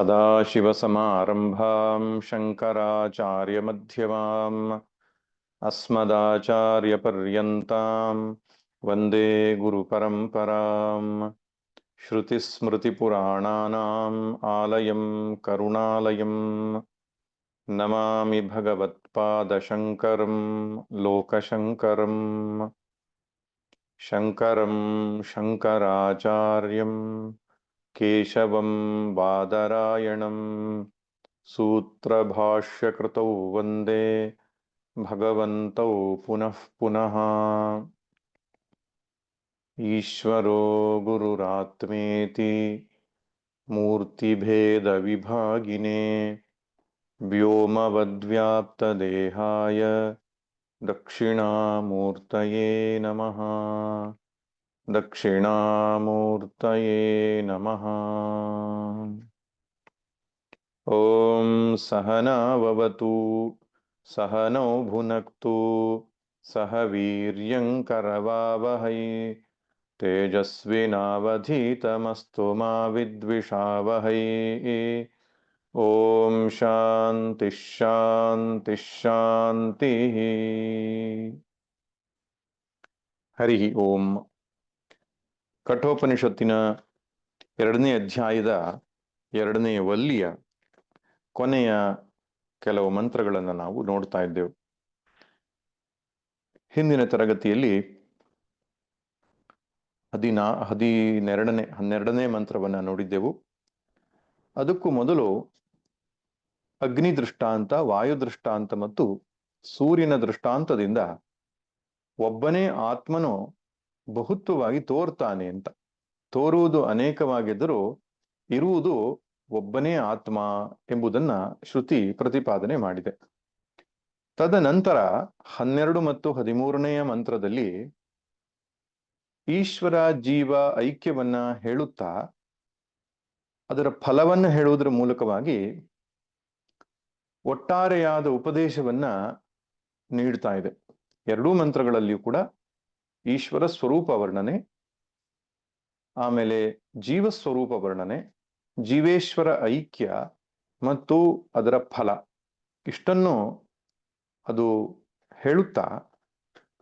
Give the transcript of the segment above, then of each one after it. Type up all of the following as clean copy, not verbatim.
ಸದಾಶಿವಸಮಾರಂಭಾಂ ಶಂಕರಾಚಾರ್ಯಮಧ್ಯಮಾಂ ಅಸ್ಮದಾಚಾರ್ಯಪರ್ಯಂತಾಂ ವಂದೇ ಗುರುಪರಂಪರಾಂ. ಶ್ರುತಿಸ್ಮೃತಿಪುರಾಣಾನಾಂ ಆಲಯಂ ಕರುಣಾಲಯಂ ನಮಾಮಿ ಭಗವತ್ಪಾದಶಂಕರಂ ಲೋಕಶಂಕರಂ. ಶಂಕರಂ ಶಂಕರಾಚಾರ್ಯಂ ಕೇಶವಂ ಬಾದರಾಯಣಂ ಸೂತ್ರಭಾಷ್ಯಕೃತೌ ವಂದೇ ಭಗವಂತೌ ಪುನಃ ಪುನಃ. ಈಶ್ವರೋ ಗುರುರಾತ್ಮೇತಿ ಮೂರ್ತಿಭೇದ ವಿಭಾಗಿನೇ ವ್ಯೋಮವದ್ವ್ಯಾಪ್ತದೇಹಾಯ ದಕ್ಷಿಣಾಮೂರ್ತಯೇ ನಮಃ. ದಕ್ಷಿಣಾಮೂರ್ತಯೇ ನಮಃ. ಓಂ ಸಹನಾವವತು ಸಹನೌ ಭುನಕ್ತು ಸಹ ವೀರ್ಯಂಕರವಾವಹೈ ತೇಜಸ್ವಿನಾವಧೀತಮಸ್ತು ಮಾ ವಿದ್ವಿಷಾವಹೈ. ಓಂ ಶಾಂತಿ ಶಾಂತಿ ಶಾಂತಿ. ಹರಿ ಓಂ. ಕಠೋಪನಿಷತ್ತಿನ 2ನೇ ಅಧ್ಯಾಯದ 2ನೇ ವಲ್ಲಿಯ ಕೊನೆಯ ಕೆಲವು ಮಂತ್ರಗಳನ್ನು ನಾವು ನೋಡ್ತಾ ಇದ್ದೆವು. ಹಿಂದಿನ ತರಗತಿಯಲ್ಲಿ 12ನೇ ಮಂತ್ರವನ್ನು ನೋಡಿದ್ದೆವು. ಅದಕ್ಕೂ ಮೊದಲು ಅಗ್ನಿ ದೃಷ್ಟಾಂತ, ವಾಯು ದೃಷ್ಟಾಂತ ಮತ್ತು ಸೂರ್ಯನ ದೃಷ್ಟಾಂತದಿಂದ ಒಬ್ಬನೇ ಆತ್ಮನು ಬಹುತ್ವವಾಗಿ ತೋರ್ತಾನೆ ಅಂತ. ತೋರುವುದು ಅನೇಕವಾಗಿದ್ದರೂ ಇರುವುದು ಒಬ್ಬನೇ ಆತ್ಮ ಎಂಬುದನ್ನ ಶ್ರುತಿ ಪ್ರತಿಪಾದನೆ ಮಾಡಿದೆ. ತದನಂತರ 12 ಮತ್ತು 13ನೆಯ ಮಂತ್ರದಲ್ಲಿ ಈಶ್ವರ ಜೀವ ಐಕ್ಯವನ್ನ ಹೇಳುತ್ತಾ ಅದರ ಫಲವನ್ನು ಹೇಳುವುದರ ಮೂಲಕವಾಗಿ ಒಟ್ಟಾರೆಯಾದ ಉಪದೇಶವನ್ನ ನೀಡ್ತಾ ಇದೆ. 2 ಮಂತ್ರಗಳಲ್ಲಿಯೂ ಕೂಡ ಈಶ್ವರ ಸ್ವರೂಪ ವರ್ಣನೆ, ಆಮೇಲೆ ಜೀವ ಸ್ವರೂಪ ವರ್ಣನೆ, ಜೀವೇಶ್ವರ ಐಕ್ಯ ಮತ್ತು ಅದರ ಫಲ, ಇಷ್ಟನ್ನು ಅದು ಹೇಳುತ್ತಾ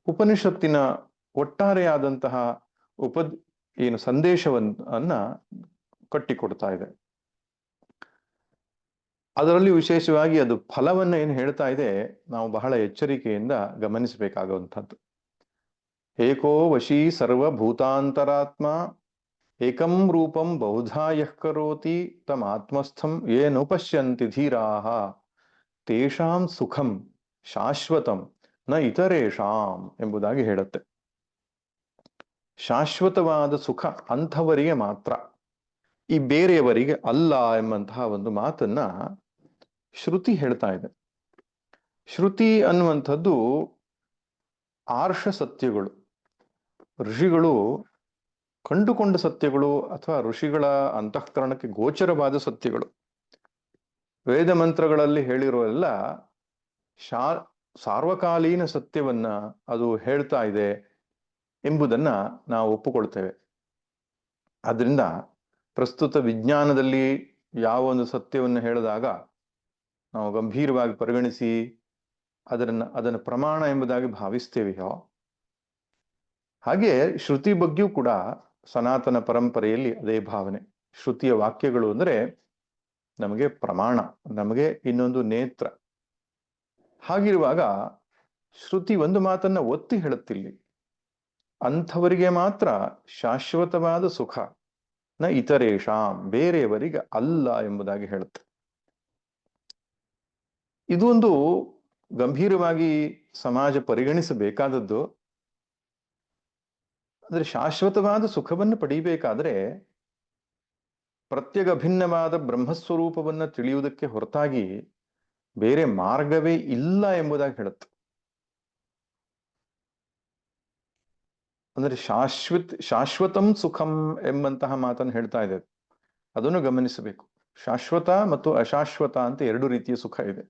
ಉಪನಿಷತ್ತಿನ ಒಟ್ಟಾರೆಯಾದಂತಹ ಸಂದೇಶವನ್ನ ಕಟ್ಟಿಕೊಡ್ತಾ ಇದೆ. ಅದರಲ್ಲಿ ವಿಶೇಷವಾಗಿ ಅದು ಫಲವನ್ನ ಏನು ಹೇಳ್ತಾ ಇದೆ, ನಾವು ಬಹಳ ಎಚ್ಚರಿಕೆಯಿಂದ ಗಮನಿಸಬೇಕಾಗುವಂಥದ್ದು. ಏಕೋ ವಶೀ ಸರ್ವಭೂತಾಂತರಾತ್ಮ ಏಕಂ ರೂಪಂ ಬಹುಧಾ ಯಃ ಕರೋತಿ ತಮ್ ಆತ್ಮಸ್ಥಂ ಏನು ಪಶ್ಯಂತಿ ಧೀರಾಃ ತೇಷಾಂ ಸುಖಂ ಶಾಶ್ವತಂ ನ ಇತರೇಷಾಂ ಎಂಬುದಾಗಿ ಹೇಳುತ್ತೆ. ಶಾಶ್ವತವಾದ ಸುಖ ಅಂಥವರಿಗೆ ಮಾತ್ರ, ಈ ಬೇರೆಯವರಿಗೆ ಅಲ್ಲ ಎಂಬಂತಹ ಒಂದು ಮಾತನ್ನ ಶ್ರುತಿ ಹೇಳ್ತಾ ಇದೆ. ಶ್ರುತಿ ಅನ್ನುವಂಥದ್ದು ಆರ್ಷ ಸತ್ಯಗಳು, ಋಷಿಗಳು ಕಂಡುಕೊಂಡ ಸತ್ಯಗಳು ಅಥವಾ ಋಷಿಗಳ ಅಂತಃಕರಣಕ್ಕೆ ಗೋಚರವಾದ ಸತ್ಯಗಳು. ವೇದ ಮಂತ್ರಗಳಲ್ಲಿ ಹೇಳಿರೋ ಎಲ್ಲ ಸಾರ್ವಕಾಲೀನ ಸತ್ಯವನ್ನ ಅದು ಹೇಳ್ತಾ ಇದೆ ಎಂಬುದನ್ನ ನಾವು ಒಪ್ಪುಕೊಳ್ತೇವೆ. ಆದ್ರಿಂದ ಪ್ರಸ್ತುತ ವಿಜ್ಞಾನದಲ್ಲಿ ಯಾವ ಒಂದು ಸತ್ಯವನ್ನು ಹೇಳಿದಾಗ ನಾವು ಗಂಭೀರವಾಗಿ ಪರಿಗಣಿಸಿ ಅದನ್ನು ಪ್ರಮಾಣ ಎಂಬುದಾಗಿ ಭಾವಿಸ್ತೇವೆಯೋ, ಹಾಗೆ ಶ್ರುತಿ ಬಗ್ಗೆಯೂ ಕೂಡ ಸನಾತನ ಪರಂಪರೆಯಲ್ಲಿ ಅದೇ ಭಾವನೆ. ಶ್ರುತಿಯ ವಾಕ್ಯಗಳು ಅಂದರೆ ನಮಗೆ ಪ್ರಮಾಣ, ನಮಗೆ ಇನ್ನೊಂದು ನೇತ್ರ. ಹಾಗಿರುವಾಗ ಶ್ರುತಿ ಒಂದು ಮಾತನ್ನ ಒತ್ತಿ ಹೇಳುತ್ತಿಲ್ಲಿ, ಅಂಥವರಿಗೆ ಮಾತ್ರ ಶಾಶ್ವತವಾದ ಸುಖ, ನ ಇತರೇಷಾಂ ಬೇರೆಯವರಿಗೆ ಅಲ್ಲ ಎಂಬುದಾಗಿ ಹೇಳುತ್ತೆ. ಇದು ಒಂದು ಗಂಭೀರವಾಗಿ ಸಮಾಜ ಪರಿಗಣಿಸಬೇಕಾದದ್ದು. ಅಂದ್ರೆ ಶಾಶ್ವತವಾದ ಸುಖವನ್ನು ಪಡೀಬೇಕಾದ್ರೆ ಪ್ರತ್ಯೇಕ ಬ್ರಹ್ಮಸ್ವರೂಪವನ್ನ ತಿಳಿಯುವುದಕ್ಕೆ ಹೊರತಾಗಿ ಬೇರೆ ಮಾರ್ಗವೇ ಇಲ್ಲ ಎಂಬುದಾಗಿ ಹೇಳುತ್ತೆ. ಅಂದ್ರೆ ಶಾಶ್ವತಂ ಸುಖಂ ಎಂಬಂತಹ ಮಾತನ್ನು ಹೇಳ್ತಾ ಇದೆ. ಅದನ್ನು ಗಮನಿಸಬೇಕು. ಶಾಶ್ವತ ಮತ್ತು ಅಶಾಶ್ವತ ಅಂತ 2 ರೀತಿಯ ಸುಖ ಇದೆ.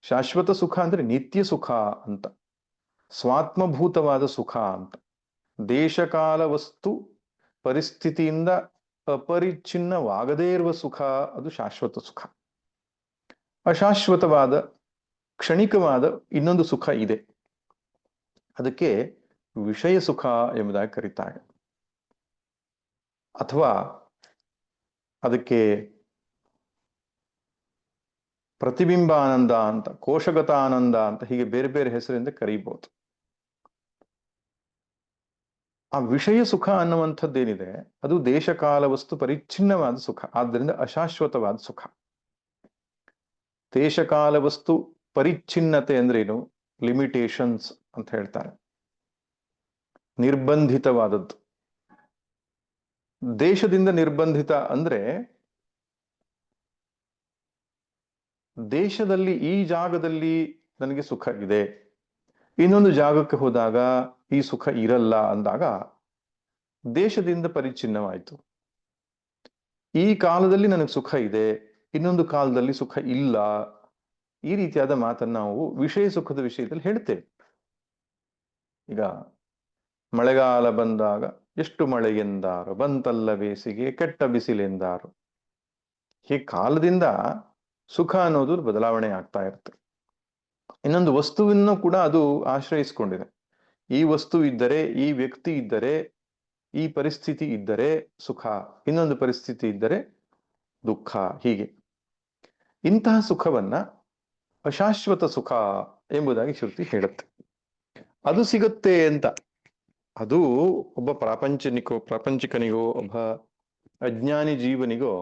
ಶಾಶ್ವತ ಸುಖ ಅಂದ್ರೆ ನಿತ್ಯ ಸುಖ ಅಂತ, ಸ್ವಾತ್ಮಭೂತವಾದ ಸುಖ ಅಂತ. ದೇಶಕಾಲ ವಸ್ತು ಪರಿಸ್ಥಿತಿಯಿಂದ ಅಪರಿಚ್ಛಿನ್ನವಾಗದೇ ಇರುವ ಸುಖ ಅದು ಶಾಶ್ವತ ಸುಖ. ಅಶಾಶ್ವತವಾದ ಕ್ಷಣಿಕವಾದ ಇನ್ನೊಂದು ಸುಖ ಇದೆ, ಅದಕ್ಕೆ ವಿಷಯ ಸುಖ ಎಂಬುದಾಗಿ ಕರೀತಾರೆ. ಅಥವಾ ಅದಕ್ಕೆ ಪ್ರತಿಬಿಂಬಾನಂದ ಅಂತ, ಕೋಶಗತ ಆನಂದ ಅಂತ, ಹೀಗೆ ಬೇರೆ ಬೇರೆ ಹೆಸರಿಂದ ಕರೀಬಹುದು. ಆ ವಿಷಯ ಸುಖ ಅನ್ನುವಂಥದ್ದೇನಿದೆ ಅದು ದೇಶಕಾಲ ವಸ್ತು ಪರಿಚ್ಛಿನ್ನವಾದ ಸುಖ, ಆದ್ದರಿಂದ ಅಶಾಶ್ವತವಾದ ಸುಖ. ದೇಶಕಾಲ ವಸ್ತು ಪರಿಚ್ಛಿನ್ನತೆ ಅಂದ್ರೇನು? ಲಿಮಿಟೇಷನ್ಸ್ ಅಂತ ಹೇಳ್ತಾರೆ, ನಿರ್ಬಂಧಿತವಾದದ್ದು. ದೇಶದಿಂದ ನಿರ್ಬಂಧಿತ ಅಂದ್ರೆ ದೇಶದಲ್ಲಿ ಈ ಜಾಗದಲ್ಲಿ ನನಗೆ ಸುಖ ಇದೆ, ಇನ್ನೊಂದು ಜಾಗಕ್ಕೆ ಹೋದಾಗ ಈ ಸುಖ ಇರಲ್ಲ ಅಂದಾಗ ದೇಶದಿಂದ ಪರಿಚ್ಛಿನ್ನವಾಯಿತು. ಈ ಕಾಲದಲ್ಲಿ ನನಗೆ ಸುಖ ಇದೆ, ಇನ್ನೊಂದು ಕಾಲದಲ್ಲಿ ಸುಖ ಇಲ್ಲ, ಈ ರೀತಿಯಾದ ಮಾತನ್ನು ನಾವು ವಿಷಯ ಸುಖದ ವಿಷಯದಲ್ಲಿ ಹೇಳ್ತೇವೆ. ಈಗ ಮಳೆಗಾಲ ಬಂದಾಗ ಎಷ್ಟು ಮಳೆ ಎಂದಾರು, ಬಂತಲ್ಲ ಬೇಸಿಗೆ ಕೆಟ್ಟ ಬಿಸಿಲೆಂದಾರು. ಹೀಗೆ ಕಾಲದಿಂದ ಸುಖ ಅನ್ನೋದು ಬದಲಾವಣೆ ಆಗ್ತಾ ಇರುತ್ತೆ. ಇನ್ನೊಂದು ವಸ್ತುವನ್ನು ಕೂಡ ಅದು ಆಶ್ರಯಿಸಿಕೊಂಡಿದೆ. ಈ ವಸ್ತು ಇದ್ದರೆ, ಈ ವ್ಯಕ್ತಿ ಇದ್ದರೆ, ಈ ಪರಿಸ್ಥಿತಿ ಇದ್ದರೆ ಸುಖ, ಇನ್ನೊಂದು ಪರಿಸ್ಥಿತಿ ಇದ್ದರೆ ದುಃಖ. ಹೀಗೆ ಇಂತಹ ಸುಖವನ್ನ ಅಶಾಶ್ವತ ಸುಖ ಎಂಬುದಾಗಿ ಶ್ರುತಿ ಹೇಳುತ್ತೆ. ಅದು ಸಿಗುತ್ತೆ ಅಂತ, ಅದು ಒಬ್ಬ ಪ್ರಾಪಂಚಿಕನಿಗೋ ಒಬ್ಬ ಅಜ್ಞಾನಿ ಜೀವನಿಗೋ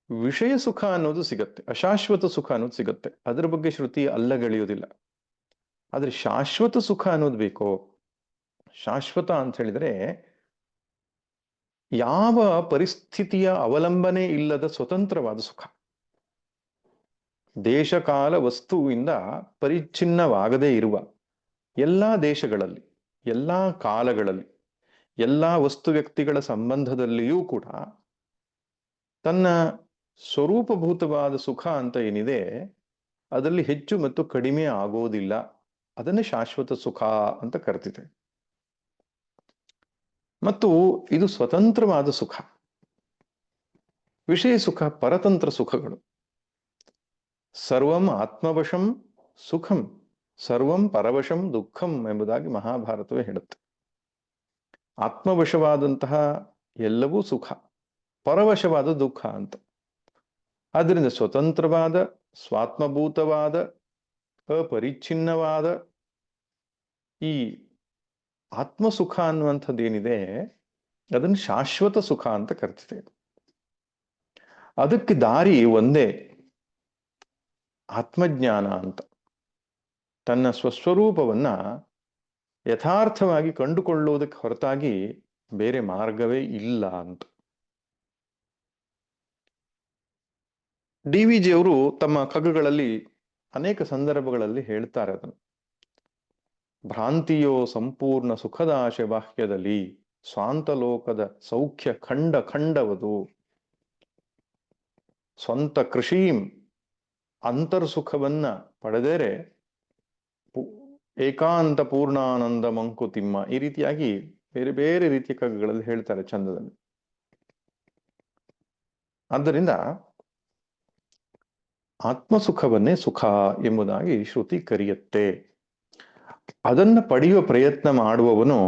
ವಿಷಯ ಸುಖ ಅನ್ನೋದು ಸಿಗತ್ತೆ, ಅಶಾಶ್ವತ ಸುಖ ಅನ್ನೋದು ಸಿಗತ್ತೆ. ಅದರ ಬಗ್ಗೆ ಶ್ರುತಿ ಅಲ್ಲಗಳೆಯೋದಿಲ್ಲ. ಆದ್ರೆ ಶಾಶ್ವತ ಸುಖ ಅನ್ನೋದು ಬೇಕೋ? ಶಾಶ್ವತ ಅಂತ ಹೇಳಿದ್ರೆ ಯಾವ ಪರಿಸ್ಥಿತಿಯ ಅವಲಂಬನೆ ಇಲ್ಲದ ಸ್ವತಂತ್ರವಾದ ಸುಖ. ದೇಶಕಾಲ ವಸ್ತುವಿಂದ ಪರಿಚ್ಛಿನ್ನವಾಗದೇ ಇರುವ ಎಲ್ಲಾ ದೇಶಗಳಲ್ಲಿ, ಎಲ್ಲಾ ಕಾಲಗಳಲ್ಲಿ, ಎಲ್ಲಾ ವಸ್ತು ವ್ಯಕ್ತಿಗಳ ಸಂಬಂಧದಲ್ಲಿಯೂ ಕೂಡ ತನ್ನ ಸ್ವರೂಪಭೂತವಾದ ಸುಖ ಅಂತ ಏನಿದೆ ಅದರಲ್ಲಿ ಹೆಚ್ಚು ಮತ್ತು ಕಡಿಮೆ ಆಗೋದಿಲ್ಲ. ಅದನ್ನೇ ಶಾಶ್ವತ ಸುಖ ಅಂತ ಕರೆದಿದೆ. ಮತ್ತು ಇದು ಸ್ವತಂತ್ರವಾದ ಸುಖ. ವಿಷಯ ಸುಖ ಪರತಂತ್ರ ಸುಖಗಳು. ಸರ್ವಂ ಆತ್ಮವಶಂ ಸುಖಂ, ಸರ್ವಂ ಪರವಶಂ ದುಃಖಂ ಎಂಬುದಾಗಿ ಮಹಾಭಾರತವೇ ಹೇಳುತ್ತೆ. ಆತ್ಮವಶವಾದಂತಹ ಎಲ್ಲವೂ ಸುಖ, ಪರವಶವಾದ ದುಃಖ ಅಂತ. ಆದ್ದರಿಂದ ಸ್ವತಂತ್ರವಾದ, ಸ್ವಾತ್ಮಭೂತವಾದ, ಅಪರಿಚ್ಛಿನ್ನವಾದ ಈ ಆತ್ಮಸುಖ ಅನ್ನುವಂಥದ್ದೇನಿದೆ ಅದನ್ನು ಶಾಶ್ವತ ಸುಖ ಅಂತ ಕರಿತಿದೆ. ಅದಕ್ಕೆ ದಾರಿ ಒಂದೇ, ಆತ್ಮಜ್ಞಾನ ಅಂತ. ತನ್ನ ಸ್ವಸ್ವರೂಪವನ್ನ ಯಥಾರ್ಥವಾಗಿ ಕಂಡುಕೊಳ್ಳುವುದಕ್ಕೆ ಹೊರತಾಗಿ ಬೇರೆ ಮಾರ್ಗವೇ ಇಲ್ಲ ಅಂತ. DVG ಅವರು ತಮ್ಮ ಕಗ್ಗಗಳಲ್ಲಿ ಅನೇಕ ಸಂದರ್ಭಗಳಲ್ಲಿ ಹೇಳ್ತಾರೆ ಅದನ್ನು. ಭ್ರಾಂತಿಯೋ ಸಂಪೂರ್ಣ ಸುಖದಾಶೆ ಬಾಹ್ಯದಲ್ಲಿ, ಸ್ವಾಂತ ಲೋಕದ ಸೌಖ್ಯ ಖಂಡ ಖಂಡವದು, ಸ್ವಂತ ಕೃಷೀಂ ಅಂತರ್ಸುಖವನ್ನ ಪಡೆದರೆ ಏಕಾಂತ ಪೂರ್ಣಾನಂದ ಮಂಕುತಿಮ್ಮ. ಈ ರೀತಿಯಾಗಿ ಬೇರೆ ಬೇರೆ ರೀತಿಯ ಕಗ್ಗಗಳಲ್ಲಿ ಹೇಳ್ತಾರೆ ಚಂದದಲ್ಲಿ. ಆದ್ದರಿಂದ ಆತ್ಮಸುಖವನ್ನೇ ಸುಖ ಎಂಬುದಾಗಿ ಶ್ರುತಿ ಕರೆಯುತ್ತೆ. ಅದನ್ನ ಪಡೆಯುವ ಪ್ರಯತ್ನ ಮಾಡುವವನು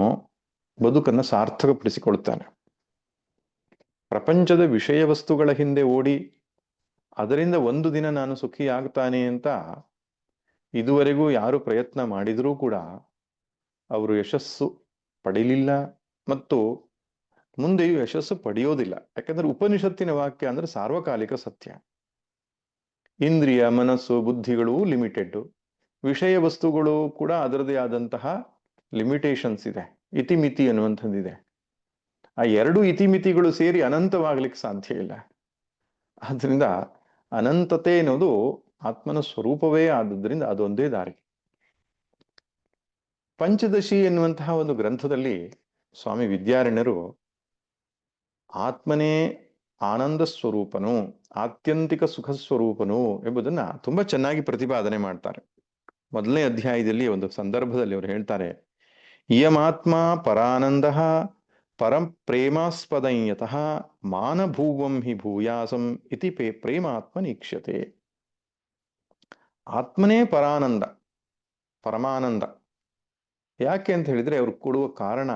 ಬದುಕನ್ನು ಸಾರ್ಥಕಪಡಿಸಿಕೊಳ್ತಾನೆ. ಪ್ರಪಂಚದ ವಿಷಯ ವಸ್ತುಗಳ ಹಿಂದೆ ಓಡಿ ಅದರಿಂದ ಒಂದು ದಿನ ನಾನು ಸುಖಿ ಆಗ್ತಾನೆ ಅಂತ ಇದುವರೆಗೂ ಯಾರು ಪ್ರಯತ್ನ ಮಾಡಿದರೂ ಕೂಡ ಅವರು ಯಶಸ್ಸು ಪಡೀಲಿಲ್ಲ ಮತ್ತು ಮುಂದೆಯೂ ಯಶಸ್ಸು ಪಡೆಯೋದಿಲ್ಲ. ಯಾಕಂದ್ರೆ ಉಪನಿಷತ್ತಿನ ವಾಕ್ಯ ಅಂದ್ರೆ ಸಾರ್ವಕಾಲಿಕ ಸತ್ಯ. ಇಂದ್ರಿಯ, ಮನಸ್ಸು, ಬುದ್ಧಿಗಳು ಲಿಮಿಟೆಡ್, ವಿಷಯ ವಸ್ತುಗಳು ಕೂಡ ಅದರದೇ ಆದಂತಹ ಲಿಮಿಟೇಷನ್ಸ್ ಇದೆ, ಇತಿಮಿತಿ ಅನ್ನುವಂಥದ್ದಿದೆ. ಆ ಎರಡು ಇತಿಮಿತಿಗಳು ಸೇರಿ ಅನಂತವಾಗ್ಲಿಕ್ಕೆ ಸಾಧ್ಯ ಇಲ್ಲ. ಆದ್ರಿಂದ ಅನಂತತೆ ಅನ್ನೋದು ಆತ್ಮನ ಸ್ವರೂಪವೇ ಆದದ್ರಿಂದ ಅದೊಂದೇ ದಾರಿ. ಪಂಚದಶಿ ಎನ್ನುವಂತಹ ಒಂದು ಗ್ರಂಥದಲ್ಲಿ ಸ್ವಾಮಿ ವಿದ್ಯಾರಣ್ಯರು ಆತ್ಮನೇ ಆನಂದ ಸ್ವರೂಪನು, ಆತ್ಯಂತಿಕ ಸುಖ ಸ್ವರೂಪನು ಎಂಬುದನ್ನ ತುಂಬಾ ಚೆನ್ನಾಗಿ ಪ್ರತಿಪಾದನೆ ಮಾಡ್ತಾರೆ. ಮೊದಲನೇ ಅಧ್ಯಾಯದಲ್ಲಿ ಒಂದು ಸಂದರ್ಭದಲ್ಲಿ ಅವರು ಹೇಳ್ತಾರೆ, ಇಯಮಾತ್ಮ ಪರಾನಂದ ಪರಂ ಪ್ರೇಮಾಸ್ಪದಯತಃ ಮಾನಭೂವಂ ಹಿ ಭೂಯಾಸಂ ಇತಿ ಪ್ರೇಮಾತ್ಮನೀಕ್ಷ್ಯತೆ. ಆತ್ಮನೇ ಪರಾನಂದ, ಪರಮಾನಂದ. ಯಾಕೆ ಅಂತ ಹೇಳಿದ್ರೆ ಅವ್ರು ಕೊಡುವ ಕಾರಣ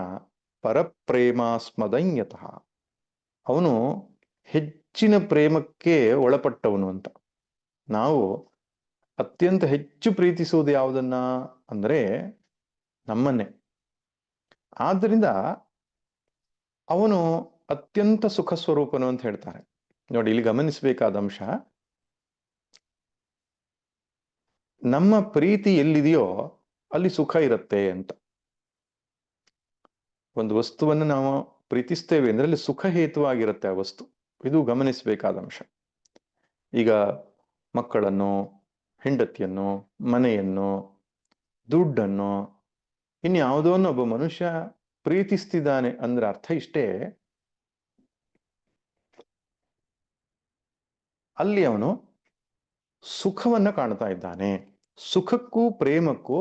ಪರಪ್ರೇಮಾಸ್ಮದಯತಃ, ಅವನು ಹೆಚ್ಚಿನ ಪ್ರೇಮಕ್ಕೆ ಒಳಪಟ್ಟವನು ಅಂತ. ನಾವು ಅತ್ಯಂತ ಹೆಚ್ಚು ಪ್ರೀತಿಸುವುದು ಯಾವುದನ್ನ ಅಂದ್ರೆ ನಮ್ಮನ್ನೇ. ಆದ್ದರಿಂದ ಅವನು ಅತ್ಯಂತ ಸುಖ ಸ್ವರೂಪನು ಅಂತ ಹೇಳ್ತಾರೆ. ನೋಡಿ, ಇಲ್ಲಿ ಗಮನಿಸಬೇಕಾದ ಅಂಶ, ನಮ್ಮ ಪ್ರೀತಿ ಎಲ್ಲಿದೆಯೋ ಅಲ್ಲಿ ಸುಖ ಇರುತ್ತೆ ಅಂತ. ಒಂದು ವಸ್ತುವನ್ನು ನಾವು ಪ್ರೀತಿಸ್ತೇವೆ ಅಂದ್ರೆ ಅಲ್ಲಿ ಸುಖ ಹೇತುವಾಗಿರುತ್ತೆ ಆ ವಸ್ತು. ಇದು ಗಮನಿಸಬೇಕಾದ ಅಂಶ. ಈಗ ಮಕ್ಕಳನ್ನು, ಹೆಂಡತಿಯನ್ನು, ಮನೆಯನ್ನು, ದುಡ್ಡನ್ನು, ಇನ್ಯಾವುದೋನ್ನು ಒಬ್ಬ ಮನುಷ್ಯ ಪ್ರೀತಿಸ್ತಿದ್ದಾನೆ ಅಂದ್ರೆ ಅರ್ಥ ಇಷ್ಟೇ, ಅಲ್ಲಿ ಅವನು ಸುಖವನ್ನ ಕಾಣ್ತಾ ಇದ್ದಾನೆ. ಸುಖಕ್ಕೂ ಪ್ರೇಮಕ್ಕೂ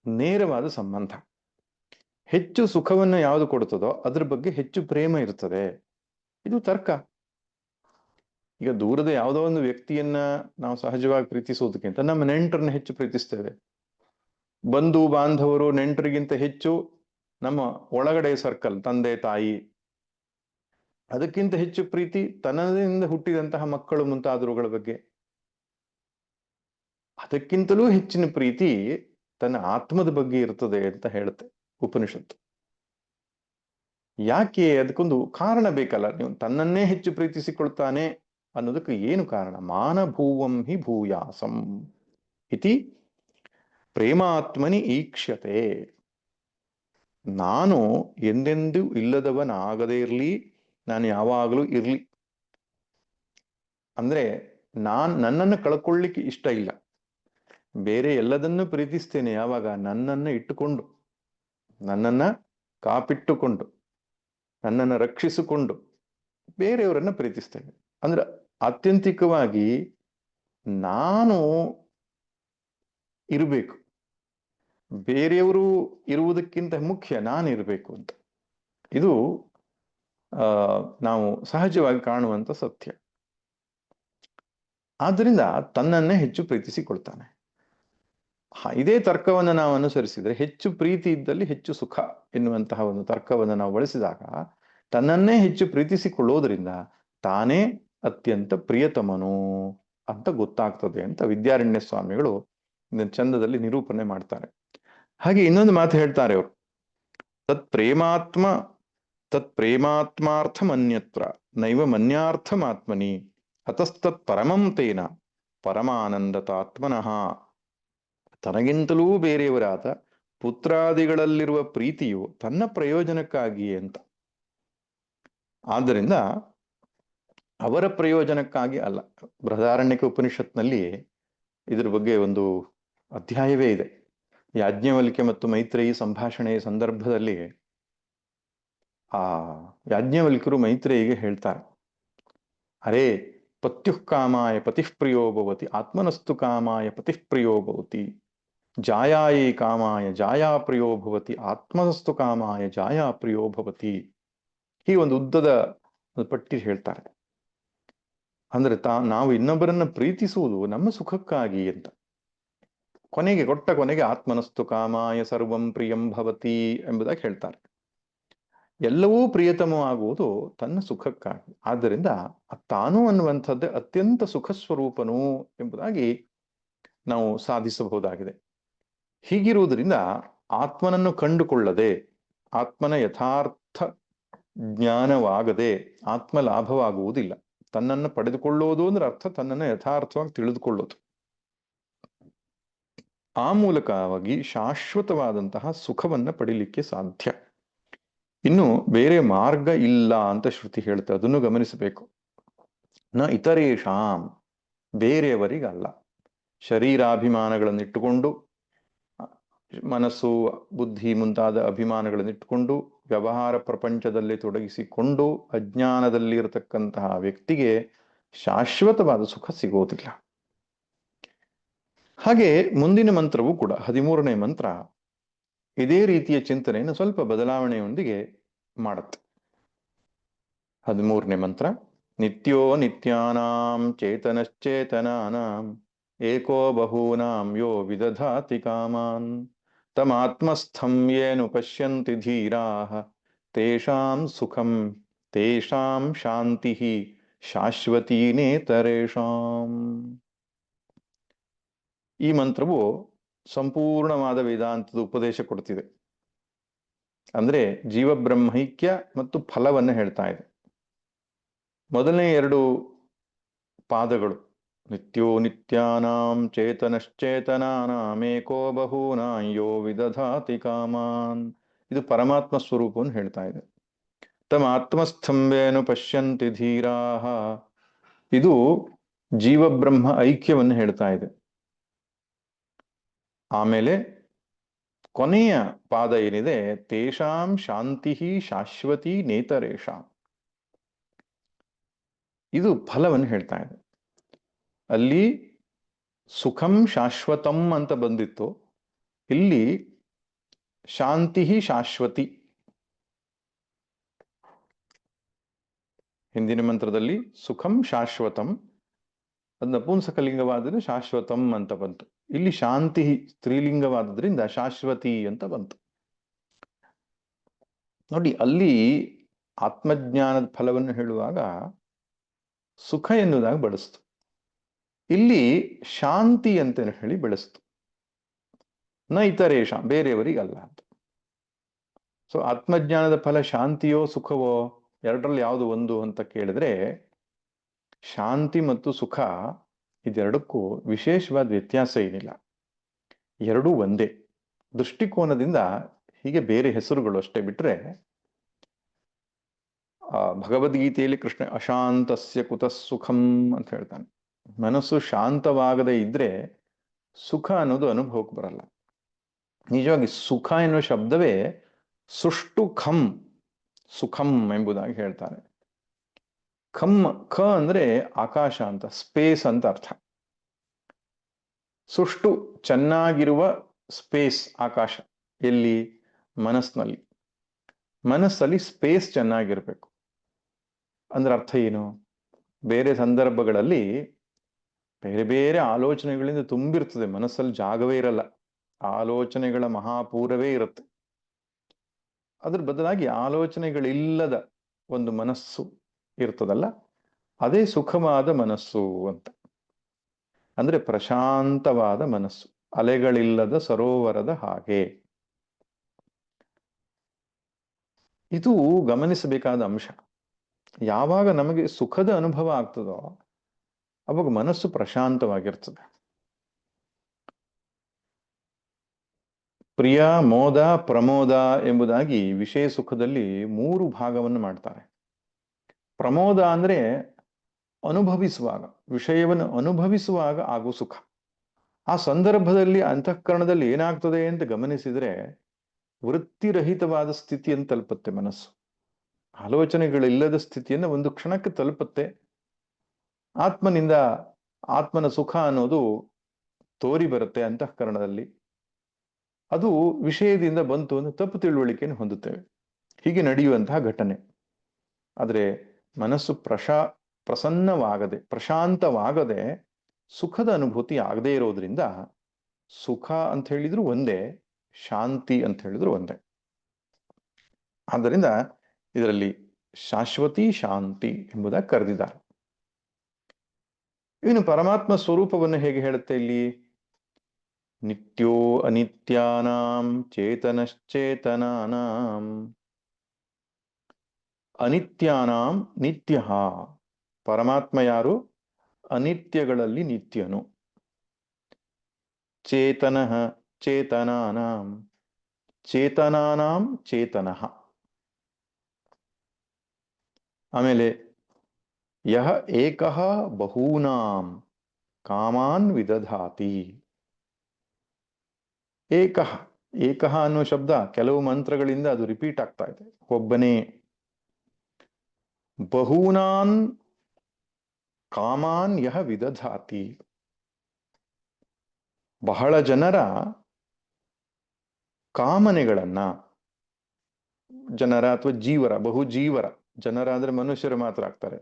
ನೇರವಾದ ಸಂಬಂಧ. ಹೆಚ್ಚು ಸುಖವನ್ನ ಯಾವುದು ಕೊಡ್ತದೋ ಅದ್ರ ಬಗ್ಗೆ ಹೆಚ್ಚು ಪ್ರೇಮ ಇರ್ತದೆ. ಇದು ತರ್ಕ. ಈಗ ದೂರದ ಯಾವುದೋ ಒಂದು ವ್ಯಕ್ತಿಯನ್ನ ನಾವು ಸಹಜವಾಗಿ ಪ್ರೀತಿಸೋದಕ್ಕಿಂತ ನಮ್ಮ ನೆಂಟರನ್ನ ಹೆಚ್ಚು ಪ್ರೀತಿಸ್ತೇವೆ. ಬಂಧು ಬಾಂಧವರು, ನೆಂಟರಿಗಿಂತ ಹೆಚ್ಚು ನಮ್ಮ ಒಳಗಡೆ ಸರ್ಕಲ್, ತಂದೆ ತಾಯಿ, ಅದಕ್ಕಿಂತ ಹೆಚ್ಚು ಪ್ರೀತಿ ತನ್ನದಿಂದ ಹುಟ್ಟಿದಂತಹ ಮಕ್ಕಳು ಮುಂತಾದವುಗಳ ಬಗ್ಗೆ. ಅದಕ್ಕಿಂತಲೂ ಹೆಚ್ಚಿನ ಪ್ರೀತಿ ತನ್ನ ಆತ್ಮದ ಬಗ್ಗೆ ಇರ್ತದೆ ಅಂತ ಹೇಳುತ್ತೆ ಉಪನಿಷತ್ತು. ಯಾಕೆ? ಅದಕ್ಕೊಂದು ಕಾರಣ ಬೇಕಲ್ಲ. ನೀವು ತನ್ನನ್ನೇ ಹೆಚ್ಚು ಪ್ರೀತಿಸಿಕೊಳ್ತಾನೆ ಅನ್ನೋದಕ್ಕೆ ಏನು ಕಾರಣ? ಮಾನಭೂವಂ ಹಿ ಭೂಯಾಸಂ ಇತಿ ಪ್ರೇಮಾತ್ಮನಿ ಈಕ್ಷ್ಯತೆ. ನಾನು ಎಂದೆಂದೂ ಇಲ್ಲದವನಾಗದೇ ಇರ್ಲಿ, ನಾನು ಯಾವಾಗಲೂ ಇರ್ಲಿ ಅಂದ್ರೆ ನನ್ನನ್ನು ಕಳ್ಕೊಳ್ಳಿಕ್ಕೆ ಇಷ್ಟ ಇಲ್ಲ. ಬೇರೆ ಎಲ್ಲದನ್ನು ಪ್ರೀತಿಸ್ತೇನೆ ಯಾವಾಗ? ನನ್ನನ್ನು ಇಟ್ಟುಕೊಂಡು, ನನ್ನನ್ನ ಕಾಪಿಟ್ಟುಕೊಂಡು, ನನ್ನನ್ನು ರಕ್ಷಿಸಿಕೊಂಡು ಬೇರೆಯವರನ್ನ ಪ್ರೀತಿಸ್ತೇನೆ. ಅಂದ್ರೆ ಆತ್ಯಂತಿಕವಾಗಿ ನಾನು ಇರಬೇಕು, ಬೇರೆಯವರು ಇರುವುದಕ್ಕಿಂತ ಮುಖ್ಯ ನಾನು ಇರಬೇಕು ಅಂತ. ಇದು ನಾವು ಸಹಜವಾಗಿ ಕಾಣುವಂತ ಸತ್ಯ. ಆದ್ದರಿಂದ ತನ್ನನ್ನೇ ಹೆಚ್ಚು ಪ್ರೀತಿಸಿಕೊಳ್ತಾನೆ. ಇದೇ ತರ್ಕವನ್ನು ನಾವು ಅನುಸರಿಸಿದ್ರೆ, ಹೆಚ್ಚು ಪ್ರೀತಿ ಇದ್ದಲ್ಲಿ ಹೆಚ್ಚು ಸುಖ ಎನ್ನುವಂತಹ ಒಂದು ತರ್ಕವನ್ನು ನಾವು ಬಳಸಿದಾಗ, ತನ್ನನ್ನೇ ಹೆಚ್ಚು ಪ್ರೀತಿಸಿಕೊಳ್ಳೋದ್ರಿಂದ ತಾನೇ ಅತ್ಯಂತ ಪ್ರಿಯತಮನು ಅಂತ ಗೊತ್ತಾಗ್ತದೆ ಅಂತ ವಿದ್ಯಾರಣ್ಯ ಸ್ವಾಮಿಗಳು ಚಂದದಲ್ಲಿ ನಿರೂಪಣೆ ಮಾಡ್ತಾರೆ. ಹಾಗೆ ಇನ್ನೊಂದು ಮಾತು ಹೇಳ್ತಾರೆ ಅವರು, ತತ್ ಪ್ರೇಮಾತ್ಮಾರ್ಥಮನ್ಯತ್ರ ನೈವ ಮನ್ಯಾರ್ಥಮಾತ್ಮನಿ ಅತಸ್ತತ್ ಪರಮಂ ತೇನ ಪರಮಾನಂದತಾತ್ಮನಃ. ತನಗಿಂತಲೂ ಬೇರೆಯವರಾದ ಪುತ್ರಾದಿಗಳಲ್ಲಿರುವ ಪ್ರೀತಿಯು ತನ್ನ ಪ್ರಯೋಜನಕ್ಕಾಗಿಯೇ ಅಂತ. ಆದ್ದರಿಂದ ಅವರ ಪ್ರಯೋಜನಕ್ಕಾಗಿ ಅಲ್ಲ. ಬೃಹದಾರಣ್ಯಕ ಉಪನಿಷತ್ನಲ್ಲಿ ಇದ್ರ ಬಗ್ಗೆ ಒಂದು ಅಧ್ಯಾಯವೇ ಇದೆ. ಯಾಜ್ಞವಲ್ಕ್ಯ ಮತ್ತು ಮೈತ್ರೇಯಿ ಸಂಭಾಷಣೆಯ ಸಂದರ್ಭದಲ್ಲಿ ಆ ಯಾಜ್ಞವಲ್ಕ್ಯರು ಮೈತ್ರೇಯಿಗೆ ಹೇಳ್ತಾರೆ, ಅರೇ ಪತ್ಯುಃ ಕಾಮಾಯ ಪತಿಃ ಪ್ರಿಯೋ ಭವತಿ, ಆತ್ಮನಸ್ತು ಕಾಮಾಯ ಪತಿಃ ಪ್ರಿಯೋ ಭವತಿ, ಜಾಯಾಯೇ ಕಾಮಾಯ ಜಾಯಾ ಪ್ರಿಯೋ ಭವತಿ, ಆತ್ಮನಸ್ತು ಕಾಮಾಯ ಜಾಯಾ ಪ್ರಿಯೋ ಭವತಿ. ಈ ಒಂದು ಉದ್ದದ ಪಟ್ಟಿ ಹೇಳ್ತಾರೆ. ಅಂದ್ರೆ ನಾವು ಇನ್ನೊಬ್ಬರನ್ನ ಪ್ರೀತಿಸುವುದು ನಮ್ಮ ಸುಖಕ್ಕಾಗಿ ಅಂತ. ಕೊನೆಗೆ ಆತ್ಮನಸ್ತು ಕಾಮಾಯ ಸರ್ವಂ ಪ್ರಿಯಂ ಭವತಿ ಎಂಬುದಾಗಿ ಹೇಳ್ತಾರೆ. ಎಲ್ಲವೂ ಪ್ರಿಯತಮವಾಗುವುದು ತನ್ನ ಸುಖಕ್ಕಾಗಿ. ಆದ್ದರಿಂದ ತಾನು ಅನ್ನುವಂಥದ್ದೇ ಅತ್ಯಂತ ಸುಖ ಸ್ವರೂಪನು ಎಂಬುದಾಗಿ ನಾವು ಸಾಧಿಸಬಹುದಾಗಿದೆ. ಹೀಗಿರುವುದರಿಂದ ಆತ್ಮನನ್ನು ಕಂಡುಕೊಳ್ಳದೆ, ಆತ್ಮನ ಯಥಾರ್ಥ ಜ್ಞಾನವಾಗದೆ ಆತ್ಮ ಲಾಭವಾಗುವುದಿಲ್ಲ. ತನ್ನನ್ನು ಪಡೆದುಕೊಳ್ಳೋದು ಅಂದ್ರೆ ಅರ್ಥ ತನ್ನನ್ನು ಯಥಾರ್ಥವಾಗಿ ತಿಳಿದುಕೊಳ್ಳೋದು. ಆ ಮೂಲಕವಾಗಿ ಶಾಶ್ವತವಾದಂತಹ ಸುಖವನ್ನ ಪಡಿಲಿಕ್ಕೆ ಸಾಧ್ಯ. ಇನ್ನು ಬೇರೆ ಮಾರ್ಗ ಇಲ್ಲ ಅಂತ ಶ್ರುತಿ ಹೇಳುತ್ತೆ. ಅದನ್ನು ಗಮನಿಸಬೇಕು. ನ ಇತರೇಷಾಂ, ಬೇರೆಯವರಿಗಲ್ಲ. ಶರೀರಾಭಿಮಾನಗಳನ್ನಿಟ್ಟುಕೊಂಡು, ಮನಸ್ಸು ಬುದ್ಧಿ ಮುಂತಾದ ಅಭಿಮಾನಗಳನ್ನಿಟ್ಟುಕೊಂಡು ವ್ಯವಹಾರ ಪ್ರಪಂಚದಲ್ಲಿ ತೊಡಗಿಸಿಕೊಂಡು ಅಜ್ಞಾನದಲ್ಲಿ ಇರತಕ್ಕಂತಹ ವ್ಯಕ್ತಿಗೆ ಶಾಶ್ವತವಾದ ಸುಖ ಸಿಗೋದಿಲ್ಲ. ಹಾಗೆ ಮುಂದಿನ ಮಂತ್ರವೂ ಕೂಡ 13ನೇ ಮಂತ್ರ ಇದೇ ರೀತಿಯ ಚಿಂತನೆಯನ್ನು ಸ್ವಲ್ಪ ಬದಲಾವಣೆಯೊಂದಿಗೆ ಮಾಡುತ್ತೆ. 13ನೇ ಮಂತ್ರ. ನಿತ್ಯೋ ನಿತ್ಯಾನಾಂ ಚೇತನಶ್ಚೇತನಾನಾಂ ಏಕೋ ಬಹೂನಾಂ ಯೋ ವಿದಧಾತಿ ಕಾಮಾನ್ ತಮಾತ್ಮಸ್ಥಂ ಯೇನು ಪಶ್ಯಂತಿ ಧೀರಾಃ ತೇಷಾಂ ಸುಖಂ ತೇಷಾಂ ಶಾಂತಿಃ ಶಾಶ್ವತೀ ನೇತರೇಷಾಂ. ಈ ಮಂತ್ರವು ಸಂಪೂರ್ಣವಾದ ವೇದಾಂತದ ಉಪದೇಶ ಕೊಡ್ತಿದೆ. ಅಂದ್ರೆ ಜೀವಬ್ರಹ್ಮೈಕ್ಯ ಮತ್ತು ಫಲವನ್ನು ಹೇಳ್ತಾ ಇದೆ. ಮೊದಲನೇ 2 ಪಾದಗಳು ನಿತ್ಯೋ ನಿತ್ಯಾನಾಂ ಚೇತನಶ್ಚೇತನಾನಾಂ ಏಕೋ ಬಹೂನಾಂ ಯೋ ವಿದಧಾತಿ ಕಾಮಾನ್, ಇದು ಪರಮಾತ್ಮ ಸ್ವರೂಪವನ್ನು ಹೇಳ್ತಾ ಇದೆ. ತಮ್ಮ ಆತ್ಮಸ್ತಂಭೇನು ಪಶ್ಯಂತಿ ಧೀರಾಃ, ಇದು ಜೀವಬ್ರಹ್ಮ ಐಕ್ಯವನ್ನು ಹೇಳ್ತಾ ಇದೆ. ಆಮೇಲೆ ಕೊನೆಯ ಪಾದ ಏನಿದೆ, ತೇಷಾಂ ಶಾಂತಿ ಶಾಶ್ವತಿ ನೇತರೇಷಾಂ, ಇದು ಫಲವನ್ನು ಹೇಳ್ತಾ ಇದೆ. ಅಲ್ಲಿ ಸುಖಂ ಶಾಶ್ವತಂ ಅಂತ ಬಂದಿತ್ತು, ಇಲ್ಲಿ ಶಾಂತಿ ಶಾಶ್ವತಿ. ಹಿಂದಿನ ಮಂತ್ರದಲ್ಲಿ ಸುಖಂ ಶಾಶ್ವತಂ, ಅದು ನಪುಂಸಕಲಿಂಗವಾದರೆ ಶಾಶ್ವತಂ ಅಂತ ಬಂತು. ಇಲ್ಲಿ ಶಾಂತಿ ಸ್ತ್ರೀಲಿಂಗವಾದ್ರಿಂದ ಶಾಶ್ವತಿ ಅಂತ ಬಂತು. ನೋಡಿ, ಅಲ್ಲಿ ಆತ್ಮಜ್ಞಾನದ ಫಲವನ್ನು ಹೇಳುವಾಗ ಸುಖ ಎನ್ನುವುದಾಗಿ ಬಳಸ್ತು, ಇಲ್ಲಿ ಶಾಂತಿ ಅಂತ ಹೇಳಿ ಬೆಳೆಸ್ತು. ನ ಇತರೇಷ, ಬೇರೆಯವರಿಗಲ್ಲ ಅಂತ. ಸೊ ಆತ್ಮಜ್ಞಾನದ ಫಲ ಶಾಂತಿಯೋ ಸುಖವೋ, ಎರಡರಲ್ಲಿ ಯಾವುದು ಒಂದು ಅಂತ ಕೇಳಿದ್ರೆ, ಶಾಂತಿ ಮತ್ತು ಸುಖ ಇದೆರಡಕ್ಕೂ ವಿಶೇಷವಾದ ವ್ಯತ್ಯಾಸ ಏನಿಲ್ಲ, ಎರಡೂ ಒಂದೇ. ದೃಷ್ಟಿಕೋನದಿಂದ ಹೀಗೆ ಬೇರೆ ಹೆಸರುಗಳು ಅಷ್ಟೇ ಬಿಟ್ರೆ, ಭಗವದ್ಗೀತೆಯಲ್ಲಿ ಕೃಷ್ಣ ಅಶಾಂತಸ್ಯ ಕುತಃ ಸುಖಂ ಅಂತ ಹೇಳ್ತಾನೆ. ಮನಸ್ಸು ಶಾಂತವಾಗದೇ ಇದ್ರೆ ಸುಖ ಅನ್ನೋದು ಅನುಭವಕ್ಕೆ ಬರಲ್ಲ. ನಿಜವಾಗಿ ಸುಖ ಎನ್ನುವ ಶಬ್ದವೇ ಸುಷ್ಟು ಖಂ, ಸುಖಂ ಎಂಬುದಾಗಿ ಹೇಳ್ತಾರೆ. ಖಂ, ಖ ಅಂದ್ರೆ ಆಕಾಶ ಅಂತ, ಸ್ಪೇಸ್ ಅಂತ ಅರ್ಥ. ಸುಷ್ಟು ಚೆನ್ನಾಗಿರುವ ಸ್ಪೇಸ್, ಆಕಾಶ. ಎಲ್ಲಿ? ಮನಸ್ಸಿನಲ್ಲಿ. ಮನಸ್ಸಲ್ಲಿ ಸ್ಪೇಸ್ ಚೆನ್ನಾಗಿರ್ಬೇಕು ಅಂದ್ರೆ ಅರ್ಥ ಏನು? ಬೇರೆ ಸಂದರ್ಭಗಳಲ್ಲಿ ಬೇರೆ ಬೇರೆ ಆಲೋಚನೆಗಳಿಂದ ತುಂಬಿರ್ತದೆ, ಮನಸ್ಸಲ್ಲಿ ಜಾಗವೇ ಇರಲ್ಲ, ಆಲೋಚನೆಗಳ ಮಹಾಪೂರವೇ ಇರುತ್ತೆ. ಅದ್ರ ಬದಲಾಗಿ ಆಲೋಚನೆಗಳಿಲ್ಲದ ಒಂದು ಮನಸ್ಸು ಇರ್ತದಲ್ಲ, ಅದೇ ಸುಖವಾದ ಮನಸ್ಸು ಅಂತ. ಅಂದ್ರೆ ಪ್ರಶಾಂತವಾದ ಮನಸ್ಸು, ಅಲೆಗಳಿಲ್ಲದ ಸರೋವರದ ಹಾಗೆ. ಇದು ಗಮನಿಸಬೇಕಾದ ಅಂಶ. ಯಾವಾಗ ನಮಗೆ ಸುಖದ ಅನುಭವ ಆಗ್ತದೋ ಅವಾಗ ಮನಸ್ಸು ಪ್ರಶಾಂತವಾಗಿರ್ತದೆ. ಪ್ರಿಯ, ಮೋದ, ಪ್ರಮೋದ ಎಂಬುದಾಗಿ ವಿಷಯ ಸುಖದಲ್ಲಿ 3 ಭಾಗವನ್ನು ಮಾಡ್ತಾರೆ. ಪ್ರಮೋದ ಅಂದ್ರೆ ಅನುಭವಿಸುವಾಗ, ವಿಷಯವನ್ನು ಅನುಭವಿಸುವಾಗ ಆಗುವ ಸುಖ. ಆ ಸಂದರ್ಭದಲ್ಲಿ ಅಂತಃಕರಣದಲ್ಲಿ ಏನಾಗ್ತದೆ ಅಂತ ಗಮನಿಸಿದ್ರೆ ವೃತ್ತಿರಹಿತವಾದ ಸ್ಥಿತಿಯನ್ನು ತಲುಪುತ್ತೆ ಮನಸ್ಸು. ಆಲೋಚನೆಗಳಿಲ್ಲದ ಸ್ಥಿತಿಯನ್ನು ಒಂದು ಕ್ಷಣಕ್ಕೆ ತಲುಪುತ್ತೆ. ಆತ್ಮನಿಂದ ಆತ್ಮನ ಸುಖ ಅನ್ನೋದು ತೋರಿ ಬರುತ್ತೆ ಅಂತಃಕರಣದಲ್ಲಿ. ಅದು ವಿಷಯದಿಂದ ಬಂತು ಅಂತ ತಪ್ಪು ತಿಳುವಳಿಕೆಯನ್ನು ಹೊಂದುತ್ತೇವೆ. ಹೀಗೆ ನಡೆಯುವಂತಹ ಘಟನೆ. ಆದರೆ ಮನಸ್ಸು ಪ್ರಸನ್ನವಾಗದೆ, ಪ್ರಶಾಂತವಾಗದೆ ಸುಖದ ಅನುಭೂತಿ ಆಗದೇ ಇರೋದ್ರಿಂದ ಸುಖ ಅಂತ ಹೇಳಿದ್ರು ಒಂದೇ, ಶಾಂತಿ ಅಂತ ಹೇಳಿದ್ರು ಒಂದೇ. ಆದ್ದರಿಂದ ಇದರಲ್ಲಿ ಶಾಶ್ವತಿ ಶಾಂತಿ ಎಂಬುದಾಗಿ ಕರೆದಿದ್ದಾರೆ. ಇನ್ನು ಪರಮಾತ್ಮ ಸ್ವರೂಪವನ್ನು ಹೇಗೆ ಹೇಳುತ್ತೆ ಇಲ್ಲಿ? ನಿತ್ಯೋ ಅನಿತ್ಯಾನಾಂ ಚೇತನಶ್ಚೇತನಾನಾಂ. ಅನಿತ್ಯಾನಾಂ ನಿತ್ಯ. ಪರಮಾತ್ಮ ಯಾರು? ಅನಿತ್ಯಗಳಲ್ಲಿ ನಿತ್ಯನು. ಚೇತನಃ ಚೇತನಾನಾಂ, ಚೇತನಾನಾಂ ಚೇತನಃ. ಆಮೇಲೆ ಯಹ ಏಕಃ ಬಹೂನಾಂ ಕಾಮಾನ್ ವಿದಧಾತಿ. ಏಕಃ, ಏಕಃ ಅನ್ನೋ ಶಬ್ದ ಕೆಲವು ಮಂತ್ರಗಳಿಂದ ಅದು ರಿಪೀಟ್ ಆಗ್ತಾ ಇದೆ, ಒಬ್ಬನೇ. ಬಹೂನಾನ್ ಕಾಮಾನ್ ಯಹ ವಿದಧಾತಿ. ಬಹಳ ಜನರ ಕಾಮನೆಗಳನ್ನ, ಜನರ ಅಥವಾ ಜೀವರ, ಬಹು ಜೀವರ. ಜನರ ಅಂದ್ರೆ ಮನುಷ್ಯರು ಮಾತ್ರ ಆಗ್ತಾರೆ.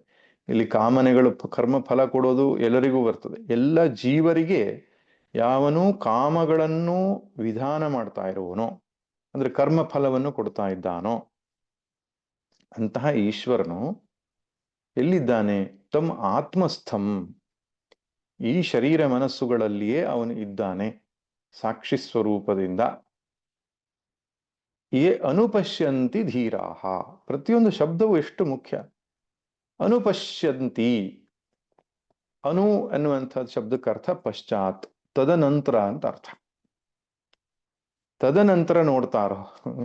ಇಲ್ಲಿ ಕಾಮನೆಗಳು ಕರ್ಮ ಫಲ ಕೊಡೋದು ಎಲ್ಲರಿಗೂ ಬರ್ತದೆ. ಎಲ್ಲ ಜೀವರಿಗೆ ಯಾವನು ಕಾಮಗಳನ್ನು ವಿಧಾನ ಮಾಡ್ತಾ ಇರುವನೋ, ಅಂದ್ರೆ ಕರ್ಮ ಫಲವನ್ನು ಕೊಡ್ತಾ ಇದ್ದಾನೋ ಅಂತಹ ಈಶ್ವರನು ಎಲ್ಲಿದ್ದಾನೆ? ತಮ್ ಆತ್ಮಸ್ಥಂ, ಈ ಶರೀರ ಮನಸ್ಸುಗಳಲ್ಲಿಯೇ ಅವನು ಇದ್ದಾನೆ ಸಾಕ್ಷಿ ಸ್ವರೂಪದಿಂದ. ಏ ಅನುಪಶ್ಯಂತಿ ಧೀರಾಹ, ಪ್ರತಿಯೊಂದು ಶಬ್ದವು ಎಷ್ಟು ಮುಖ್ಯ. ಅನುಪಶ್ಯಂತಿ, ಅನು ಅನ್ನುವಂಥ ಶಬ್ದಕ್ಕೆ ಅರ್ಥ ಪಶ್ಚಾತ್, ತದನಂತರ ಅಂತ ಅರ್ಥ. ತದನಂತರ ನೋಡ್ತಾರೋ,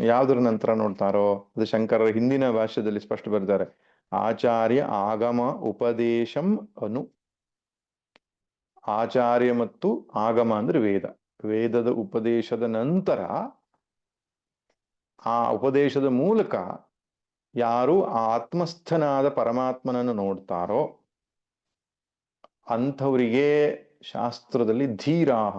ಯಾವುದರ ನಂತರ ನೋಡ್ತಾರೋ? ಅದು ಶಂಕರರ ಹಿಂದಿನ ಭಾಷ್ಯದಲ್ಲಿ ಸ್ಪಷ್ಟ ಬರೆದಿದ್ದಾರೆ. ಆಚಾರ್ಯ ಆಗಮ ಉಪದೇಶಂ ಅನು. ಆಚಾರ್ಯ ಮತ್ತು ಆಗಮ ಅಂದ್ರೆ ವೇದ, ವೇದದ ಉಪದೇಶದ ನಂತರ, ಆ ಉಪದೇಶದ ಮೂಲಕ ಯಾರು ಆ ಆತ್ಮಸ್ಥನಾದ ಪರಮಾತ್ಮನನ್ನು ನೋಡ್ತಾರೋ ಅಂಥವರಿಗೆ ಶಾಸ್ತ್ರದಲ್ಲಿ ಧೀರಾಹ.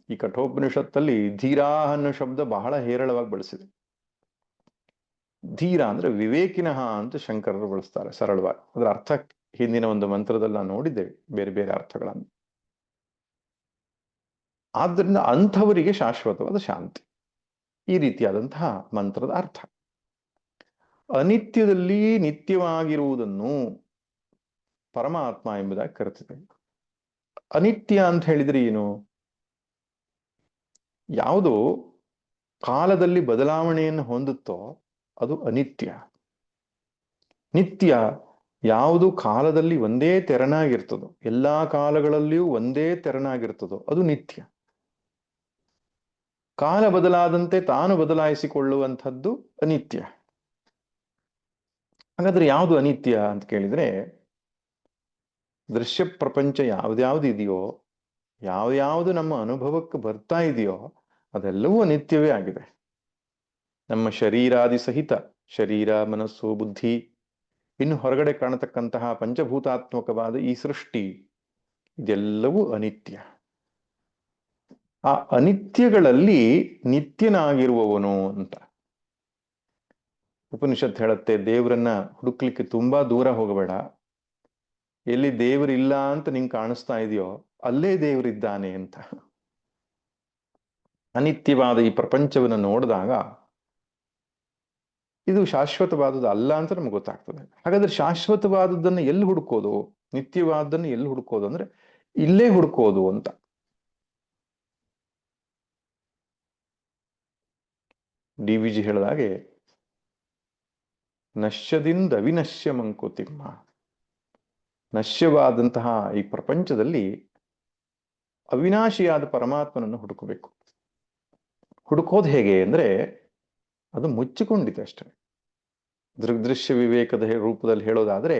ಈ ಕಠೋಪನಿಷತ್ತಲ್ಲಿ ಧೀರಾಹ ಅನ್ನೋ ಶಬ್ದ ಬಹಳ ಹೇರಳವಾಗಿ ಬಳಸಿದೆ. ಧೀರ ಅಂದ್ರೆ ವಿವೇಕಿನಃ ಅಂತ ಶಂಕರರು ಬಳಸ್ತಾರೆ ಸರಳವಾಗಿ. ಅದರ ಅರ್ಥ ಹಿಂದಿನ ಒಂದು ಮಂತ್ರದಲ್ಲಿ ನಾವು ನೋಡಿದ್ದೇವೆ, ಬೇರೆ ಬೇರೆ ಅರ್ಥಗಳನ್ನು. ಆದ್ದರಿಂದ ಅಂಥವರಿಗೆ ಶಾಶ್ವತವಾದ ಶಾಂತಿ, ಈ ರೀತಿಯಾದಂತಹ ಮಂತ್ರದ ಅರ್ಥ. ಅನಿತ್ಯದಲ್ಲಿ ನಿತ್ಯವಾಗಿರುವುದನ್ನು ಪರಮಾತ್ಮ ಎಂಬುದಾಗಿ ಕರೆತಿದೆ. ಅನಿತ್ಯ ಅಂತ ಹೇಳಿದ್ರೆ ಏನು? ಯಾವುದು ಕಾಲದಲ್ಲಿ ಬದಲಾವಣೆಯನ್ನು ಹೊಂದುತ್ತೋ ಅದು ಅನಿತ್ಯ. ನಿತ್ಯ ಯಾವುದು ಕಾಲದಲ್ಲಿ ಒಂದೇ ತೆರನಾಗಿರ್ತದೋ, ಎಲ್ಲಾ ಕಾಲಗಳಲ್ಲಿಯೂ ಒಂದೇ ತೆರನಾಗಿರ್ತದೋ ಅದು ನಿತ್ಯ. ಕಾಲ ಬದಲಾದಂತೆ ತಾನು ಬದಲಾಯಿಸಿಕೊಳ್ಳುವಂಥದ್ದು ಅನಿತ್ಯ. ಹಾಗಾದ್ರೆ ಯಾವುದು ಅನಿತ್ಯ ಅಂತ ಕೇಳಿದ್ರೆ, ದೃಶ್ಯ ಪ್ರಪಂಚ ಯಾವ್ದ್ಯಾವ್ದು ಇದೆಯೋ, ಯಾವ್ಯಾವುದು ನಮ್ಮ ಅನುಭವಕ್ಕೆ ಬರ್ತಾ ಇದೆಯೋ ಅದೆಲ್ಲವೂ ಅನಿತ್ಯವೇ ಆಗಿದೆ. ನಮ್ಮ ಶರೀರಾದಿ ಸಹಿತ, ಶರೀರ ಮನಸ್ಸು ಬುದ್ಧಿ, ಇನ್ನು ಹೊರಗಡೆ ಕಾಣತಕ್ಕಂತಹ ಪಂಚಭೂತಾತ್ಮಕವಾದ ಈ ಸೃಷ್ಟಿ, ಇದೆಲ್ಲವೂ ಅನಿತ್ಯ. ಆ ಅನಿತ್ಯಗಳಲ್ಲಿ ನಿತ್ಯನಾಗಿರುವವನು ಅಂತ ಉಪನಿಷತ್ ಹೇಳುತ್ತೆ. ದೇವರನ್ನ ಹುಡುಕ್ಲಿಕ್ಕೆ ತುಂಬಾ ದೂರ ಹೋಗಬೇಡ. ಎಲ್ಲಿ ದೇವರಿಲ್ಲ ಅಂತ ನಿಂಗೆ ಕಾಣಿಸ್ತಾ ಇದೆಯೋ ಅಲ್ಲೇ ದೇವರಿದ್ದಾನೆ ಅಂತ. ಅನಿತ್ಯವಾದ ಈ ಪ್ರಪಂಚವನ್ನು ನೋಡಿದಾಗ ಇದು ಶಾಶ್ವತವಾದದ್ದು ಅಲ್ಲ ಅಂತ ನಮ್ಗೆ ಗೊತ್ತಾಗ್ತದೆ. ಹಾಗಾದ್ರೆ ಶಾಶ್ವತವಾದದ್ದನ್ನು ಎಲ್ಲಿ ಹುಡುಕೋದು, ನಿತ್ಯವಾದದ್ದನ್ನು ಎಲ್ಲಿ ಹುಡುಕೋದು ಅಂದ್ರೆ ಇಲ್ಲೇ ಹುಡುಕೋದು ಅಂತ. DVG ಹೇಳಿದಾಗೆ, ನಶ್ಯದಿಂದ ಅವಿನಶ್ಯ ಮಂಕುತಿಮ್ಮ. ನಶ್ಯವಾದಂತಹ ಈ ಪ್ರಪಂಚದಲ್ಲಿ ಅವಿನಾಶಿಯಾದ ಪರಮಾತ್ಮನನ್ನು ಹುಡುಕಬೇಕು. ಹುಡುಕೋದು ಹೇಗೆ ಅಂದ್ರೆ ಅದು ಮುಚ್ಚಿಕೊಂಡಿದೆ ಅಷ್ಟೇ. ದೃಗ್ದೃಶ್ಯ ವಿವೇಕದ ರೂಪದಲ್ಲಿ ಹೇಳೋದಾದ್ರೆ,